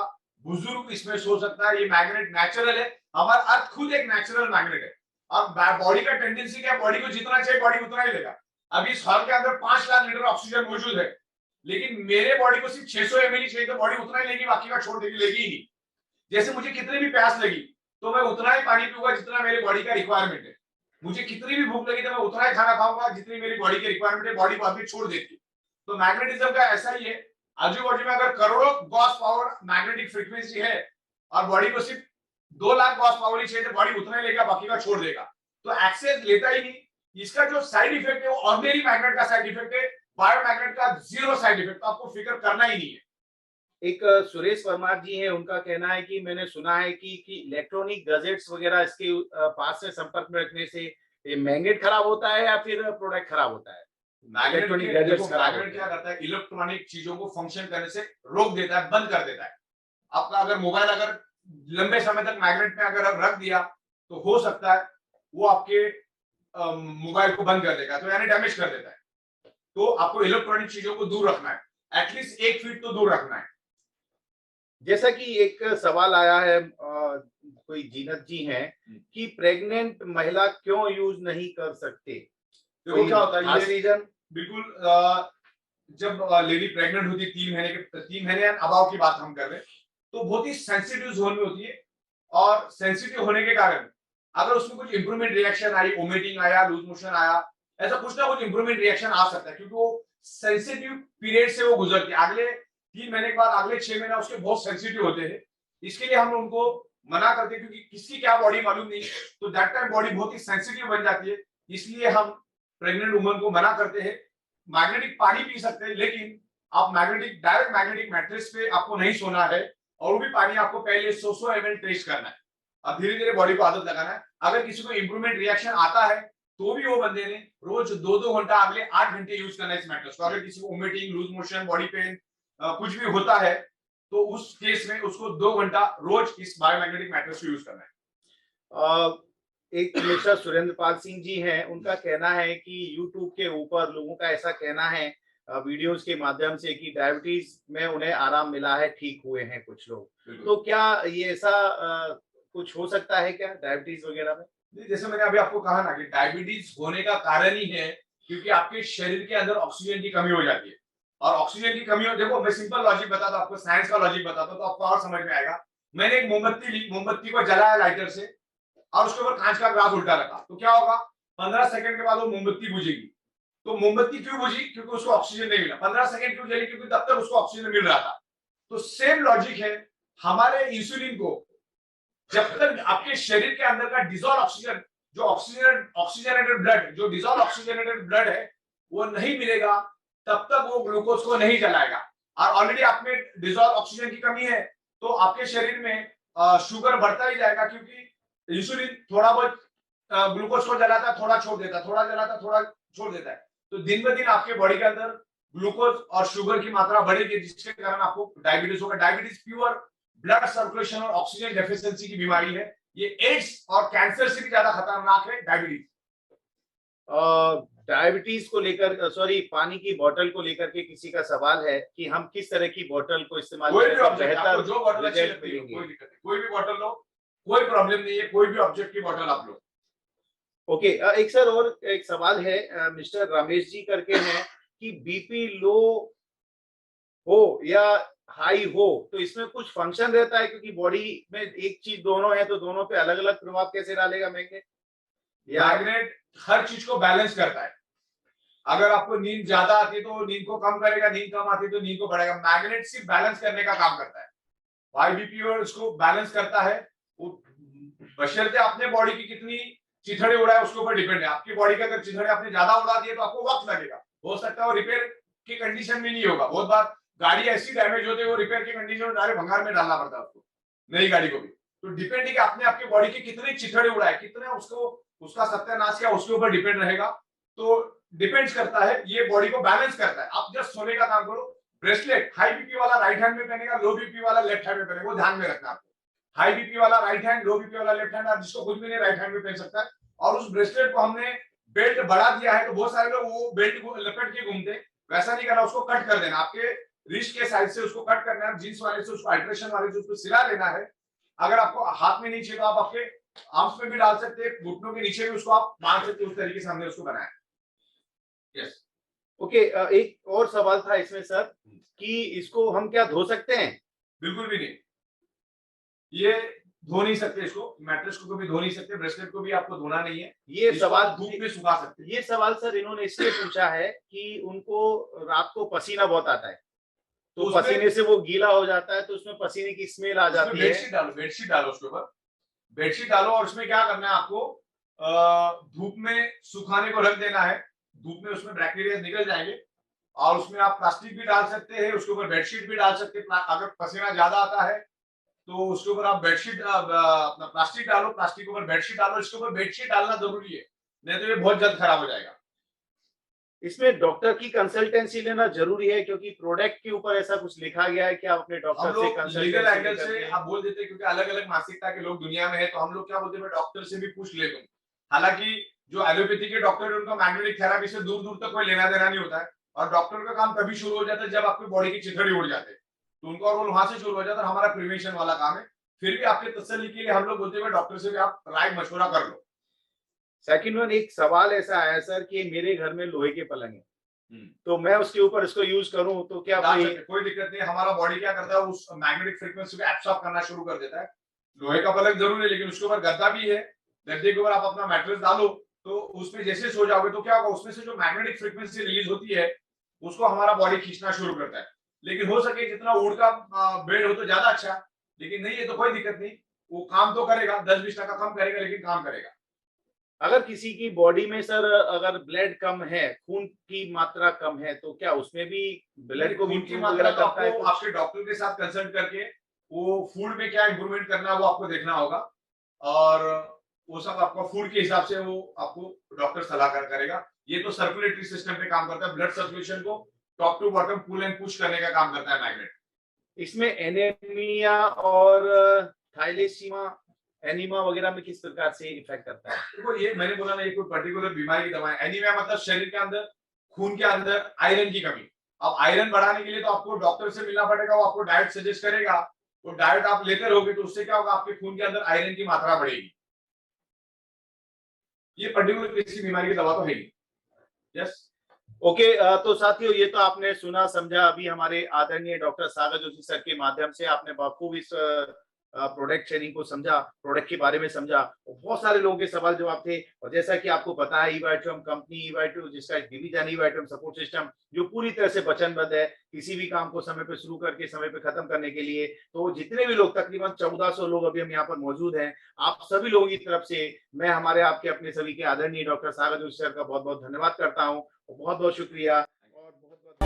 बुजुर्ग इसमें सो सकता है। ये मैग्नेट नेचुरल है, हमारा अर्थ खुद एक नेचुरल मैग्नेट है। अब बॉडी का टेंडेंसी क्या, बॉडी को जितना चाहिए बॉडी उतना ही लेगा। अभी इस हॉल के अंदर 5 लाख लीटर ऑक्सीजन मौजूद है, लेकिन मेरे बॉडी को सिर्फ 600 ml चाहिए, तो बॉडी उतना ही लेगी, बाकी का छोड़ देगी, लेगी ही नहीं। जैसे मुझे कितनी भी प्यास लगी तो मैं उतना ही पानी पीऊंगा जितना मेरे बॉडी का रिक्वायरमेंट है। मुझे कितनी भी भूख लगी तो मैं उतना ही खाना खाऊंगा जितनी मेरी बॉडी की रिक्वायरमेंट है, बॉडी बाद में छोड़ देती है। तो मैग्नेटिज्म का ऐसा ही है, आजू बाजू में अगर करोड़ों गॉस पावर मैग्नेटिक फ्रीक्वेंसी है और बॉडी को सिर्फ 2 लाख गॉस पावर ही चाहिए, तो बॉडी उतना ही लेगा, बाकी का छोड़ देगा। तो एक्सेस लेता ही नहीं। इसका जो साइड इफेक्ट है वो ऑर्डिनरी मैग्नेट का साइड इफेक्ट है, बायोमैग्नेट का जीरो साइड इफेक्ट, तो आपको फिक्र करना ही नहीं है। एक सुरेश परमार जी हैं, उनका कहना है कि मैंने सुना है कि इलेक्ट्रॉनिक गैजेट्स वगैरह इसके पास से संपर्क में रखने से ये मैग्नेट खराब होता है या फिर प्रोडक्ट खराब होता है? मैग्नेट क्या करता है, इलेक्ट्रॉनिक चीजों को फंक्शन करने से रोक देता है, बंद कर देता है। आपका अगर मोबाइल अगर लंबे समय तक मैग्नेट में अगर रख दिया तो हो सकता है वो आपके मोबाइल को बंद कर देगा, तो यानी डैमेज कर देता है। तो आपको इलेक्ट्रॉनिक चीजों को दूर रखना है, एटलीस्ट 1 फीट तो दूर रखना है। जैसा कि एक सवाल आया है, कोई जीनत जी हैं कि प्रेग्नेंट महिला क्यों यूज नहीं कर सकते? देखो क्या होता है, ये रीजन बिल्कुल जब लेडी प्रेग्नेंट होती है 3 महीने या अबाव की बात हम कर रहे हैं, तो बहुत ही सेंसिटिव जोन में होती है, और सेंसिटिव होने के कारण अगर उसमें कुछ इंप्रूवमेंट रिएक्शन आई, वोमिटिंग आया, लूज मोशन आया, ऐसा कुछ ना कुछ इंप्रूवमेंट रिएक्शन आ सकता है, क्योंकि वो सेंसिटिव पीरियड से वो गुजरती है। अगले 3 महीने के बाद अगले 6 महीने उसके बहुत सेंसिटिव होते हैं। इसके लिए हम उनको मना करते हैं, क्योंकि किसकी क्या बॉडी मालूम नहीं, तो दैट टाइम बॉडी बहुत ही सेंसिटिव बन जाती है। इसलिए हम प्रेग्नेंट वुमन को मना करते हैं। मैग्नेटिक पानी पी सकते हैं, लेकिन आप डायरेक्ट मैग्नेटिक मैट्रेस पे आपको नहीं सोना है, और वो भी पानी आपको पहले 100 ml टेस्ट करना है। अब धीरे धीरे बॉडी को आदत लगाना है। अगर किसी को इंप्रूवमेंट रिएक्शन आता है तो भी वो बंदे ने रोज 2-2 घंटा अगले 8 घंटे यूज करना है इस मैट्रेस को। अगर किसी को vomiting, loose motion, body pain कुछ भी होता है, तो उस केस में उसको 2 घंटा रोज इस बायोमैग्नेटिक मैट्रेस को यूज करना है। एक मिस्टर सुरेंद्र पाल सिंह जी हैं, उनका कहना है कि यूट्यूब के ऊपर लोगों का ऐसा कहना है वीडियोस के माध्यम से कि डायबिटीज में उन्हें आराम मिला है, ठीक हुए हैं कुछ लोग। तो क्या ये ऐसा कुछ हो सकता है क्या डायबिटीज वगैरह में? जैसे मैंने अभी आपको कहा ना कि डायबिटीज होने का कारण ही है क्योंकि आपके शरीर के अंदर ऑक्सीजन की कमी हो जाती है, और ऑक्सीजन की कमी हो, देखो मैं सिंपल लॉजिक बताता हूं आपको, साइंस का लॉजिक बताता हूं तो आपको और समझ में आएगा। मैंने एक मोमबत्ती ली, मोमबत्ती को जलाया लाइटर से, और उसके ऊपर कांच का ग्लास उल्टा रखा, तो क्या होगा, 15 सेकंड के बाद वो मोमबत्ती बुझेगी। तो मोमबत्ती क्यों बुझी? क्योंकि उसको ऑक्सीजन नहीं मिला। 15 सेकंड क्यों जली? क्योंकि तब तक उसको ऑक्सीजन मिल रहा था। तो सेम लॉजिक है, हमारे इंसुलिन को जब तक आपके शरीर के अंदर का डिजॉल्व ऑक्सीजन, जो ऑक्सीजनेटेड ब्लड, जो डिजॉल्व ऑक्सीजनेटेड ब्लड है, वो नहीं मिलेगा, तब तक वो ग्लूकोज को नहीं जलाएगा। और ऑलरेडी आप में डिजॉल्व ऑक्सीजन की कमी है, तो आपके शरीर में शुगर बढ़ता ही जाएगा, क्योंकि इंसुलिन थोड़ा बहुत ग्लूकोज को जलाता, थोड़ा छोड़ देता, थोड़ा जलाता, थोड़ा छोड़ देता है। तो दिन ब दिन आपके बॉडी के अंदर ग्लूकोज और शुगर की मात्रा बढ़ेगी, जिसके कारण आपको डायबिटीज होगा। डायबिटीज प्योर ब्लड सर्कुलेशन और ऑक्सीजन डेफिशिएंसी की बीमारी है। ये एड्स और कैंसर से भी ज्यादा खतरनाक है डायबिटीज। डायबिटीज को लेकर, सॉरी, पानी की बोतल को लेकर के किसी का सवाल है कि हम किस तरह की बोतल को इस्तेमाल कोई करें भी तो ऑब्जेक्ट, आपको जो बोतल अच्छी रिजल्ट लगती है, मिलेंगे। कोई दिक्कत नहीं, कोई भी बोतल लो, कोई प्रॉब्लम नहीं है, कोई भी ऑब्जेक्ट की बोतल आप लो। ओके, एक सर और एक सवाल है, मिस्टर रमेश जी करके हैं कि बीपी लो हो या हाई हो तो इसमें कुछ फंक्शन रहता है, क्योंकि बॉडी में एक चीज दोनों है, तो दोनों पे अलग अलग प्रभाव कैसे डालेगा मैग्नेट? मैग्नेट हर चीज को बैलेंस करता है। अगर आपको नींद ज्यादा आती है तो नींद को कम करेगा, नींद कम आती है तो नींद को बढ़ाएगा। मैग्नेट सिर्फ बैलेंस करने का काम करता है। हाई बीपी और उसको बैलेंस करता है, बशर्ते अपने बॉडी की कितनी चिथड़े उड़ाए उसके ऊपर डिपेंड है। आपकी बॉडी के अगर चिथड़े आपने ज्यादा उड़ा दिए तो आपको वक्त लगेगा, हो सकता है वो रिपेयर की कंडीशन में नहीं होगा। बहुत बार गाड़ी ऐसी डैमेज होती है, वो रिपेयर की कंडीशन में डायरेक्ट भंगार में डालना पड़ता है उसको, नई गाड़ी को भी। तो डिपेंड है कि आपने आपकी बॉडी के कितने चिथड़े उड़ाए, कितने उसको उसका सत्यानाश किया, उसके ऊपर डिपेंड रहेगा। तो डिपेंड्स करता है, ये बॉडी को बैलेंस करता है। आप जस्ट सोने का काम करो। ब्रेसलेट हाई बीपी वाला राइट हैंड में पहनेगा, लो बीपी वाला लेफ्ट हैंड में पहनेगा, वो ध्यान में रखना आपको। हाई बीपी वाला राइट हैंड, लो बीपी वाला लेफ्ट हैंड, और जिसको कुछ भी नहीं राइट हैंड में पहन सकता है। और उस ब्रेसलेट को हमने बेल्ट बढ़ा दिया है, तो बहुत सारे लोग वो बेल्ट को लपेट के घूमते, वैसा नहीं करना, उसको कट कर देना। आपके रिस्ट के साइड से उसको कट करना है, जींस वाले से उसको अल्ट्रेशन वाले से उसको सिला लेना है। अगर आपको हाथ में नहीं चाहिए तो आप आपके आर्म्स पे भी डाल सकते हैं, घुटनों के नीचे भी उसको आप बांध सकते हैं। उस तरीके से हमने उसको बनाया। यस, ओके, एक और सवाल था इसमें सर कि इसको हम क्या धो सकते हैं? बिल्कुल भी नहीं। ये धो नहीं सकते इसको, मैट्रेस को कभी धो नहीं सकते, ब्रेसलेट को भी आपको धोना नहीं है। ये इसको सवाल आप धूप में सुखा सकते हैं। ये सवाल सर इन्होंने इसलिए पूछा है कि उनको रात को पसीना बहुत आता है, तो उसमें- पसीने से वो गीला हो जाता है, तो उसमें पसीने की स्मेल आ जाती है। बेडशीट डालो उसके ऊपर, बेडशीट डालो और उसमें क्या करना है आपको, धूप में सुखाने को रख देना है। धूप में उसमें बैक्टीरिया निकल जाएंगे और उसमें आप प्लास्टिक भी डाल सकते हैं, उसके ऊपर बेडशीट भी डाल सकते हैं। अगर पसीना ज्यादा आता है तो उसके ऊपर आप बेडशीट अपना प्लास्टिक डालो, प्लास्टिक के ऊपर बेडशीट डालो। इसके ऊपर बेडशीट डालना जरूरी है, नहीं तो ये बहुत जल्द खराब हो जाएगा। इसमें डॉक्टर की कंसल्टेंसी लेना जरूरी है, क्योंकि प्रोडक्ट के ऊपर ऐसा कुछ लिखा गया है कि आप अपने हम डॉक्टर से लोग कंसल्टेंसी लीगल एंगल से करके- आप बोल देते हैं, क्योंकि अलग अलग मानसिकता के लोग दुनिया में है, तो हम लोग क्या बोलते हैं, डॉक्टर से भी पूछ ले तुम। हालांकि जो एलोपैथी के डॉक्टर है उनका मैग्नेटिक थेरेपी से दूर दूर तक कोई लेना देना नहीं होता है, और डॉक्टर का काम तभी शुरू हो जाता है जब आपकी बॉडी की चिथड़ी उड़ जाते हैं, तो उनका रोल वहां से शुरू हो जाता है। हमारा प्रिवेंशन वाला काम है। फिर भी आपके तसल्ली के लिए हम लोग बोलते हैं डॉक्टर से भी आप राय मशवरा कर लो। सेकंड वन, एक सवाल ऐसा आया सर कि मेरे घर में लोहे के पलंग है, तो मैं उसके ऊपर इसको यूज करूं तो क्या कोई दिक्कत नहीं। हमारा बॉडी क्या करता है, उस मैग्नेटिक फ्रीक्वेंसी को एब्सॉर्ब करना शुरू कर देता है। लोहे का पलंग जरूर है, लेकिन उसके ऊपर गद्दा भी है। गद्दे के ऊपर आप अपना मैट्रेस डालो, तो उसमें जैसे सो जाओगे तो क्या होगा, उसमें से जो मैग्नेटिक फ्रीक्वेंसी रिलीज होती है उसको हमारा बॉडी खींचना शुरू करता है। लेकिन हो सके जितना वुड का बेड हो तो ज्यादा अच्छा, लेकिन नहीं है तो कोई दिक्कत नहीं, वो काम तो करेगा, 10-20% कम करेगा, लेकिन काम करेगा। अगर किसी की बॉडी में सर अगर ब्लड कम है, खून की मात्रा कम है, तो क्या उसमें भी ब्लड को भी खून की improve मात्रा वगैरह तो करता है? आपको आपके डॉक्टर के साथ कंसल्ट करके वो फूड में क्या इंप्रूवमेंट करना है वो आपको देखना होगा, और वो सब आपका फूड के हिसाब से वो आपको डॉक्टर सलाह करेगा। ये तो सर्कुलेटरी सिस्टम पे काम करता है, ब्लड सर्कुलेशन को top to bottom pull and push करने का काम करता है मैग्नेट। इसमें एनीमिया और थाइलेसीमा एनीमा वगैरह में किस प्रकार से इफेक्ट करता है? देखो ये मैंने बोला ना, ये कोई पर्टिकुलर बीमारी की दवा है। एनीमिया मतलब शरीर के अंदर, खून के अंदर आयरन की कमी। अब आयरन बढ़ाने के लिए तो आपको डॉक्टर से मिलना पड़ेगा, वो आपको डाइट सजेस्ट करेगा। वो डाइट आप लेते रहोगे तो उससे क्या होगा, आपके खून के अंदर आयरन की मात्रा बढ़ेगी। ये पर्टिकुलर किसी बीमारी की दवा तो है ही। यस ओके, तो साथियों ये तो आपने सुना समझा। अभी हमारे आदरणीय डॉक्टर सागर जोशी सर के माध्यम से आपने बखूब इस प्रोडक्ट शेयरिंग को समझा, प्रोडक्ट के बारे में समझा। बहुत सारे लोगों के सवाल जवाब थे, और जैसा कि आपको पता है ईवाइट्रम कंपनी, ईवाइट्रम जिसका एक डिवीजन ईवाइट्रम सपोर्ट सिस्टम, जो पूरी तरह से वचनबद्ध है किसी भी काम को समय पे शुरू करके समय पे खत्म करने के लिए। तो जितने भी लोग, तकरीबन 1400 लोग अभी हम यहाँ पर मौजूद हैं, आप सभी लोगों की तरफ से मैं हमारे आपके अपने सभी के आदरणीय डॉक्टर सागर जोशी सर का बहुत बहुत धन्यवाद करता हूँ। बहुत बहुत शुक्रिया और बहुत बहुत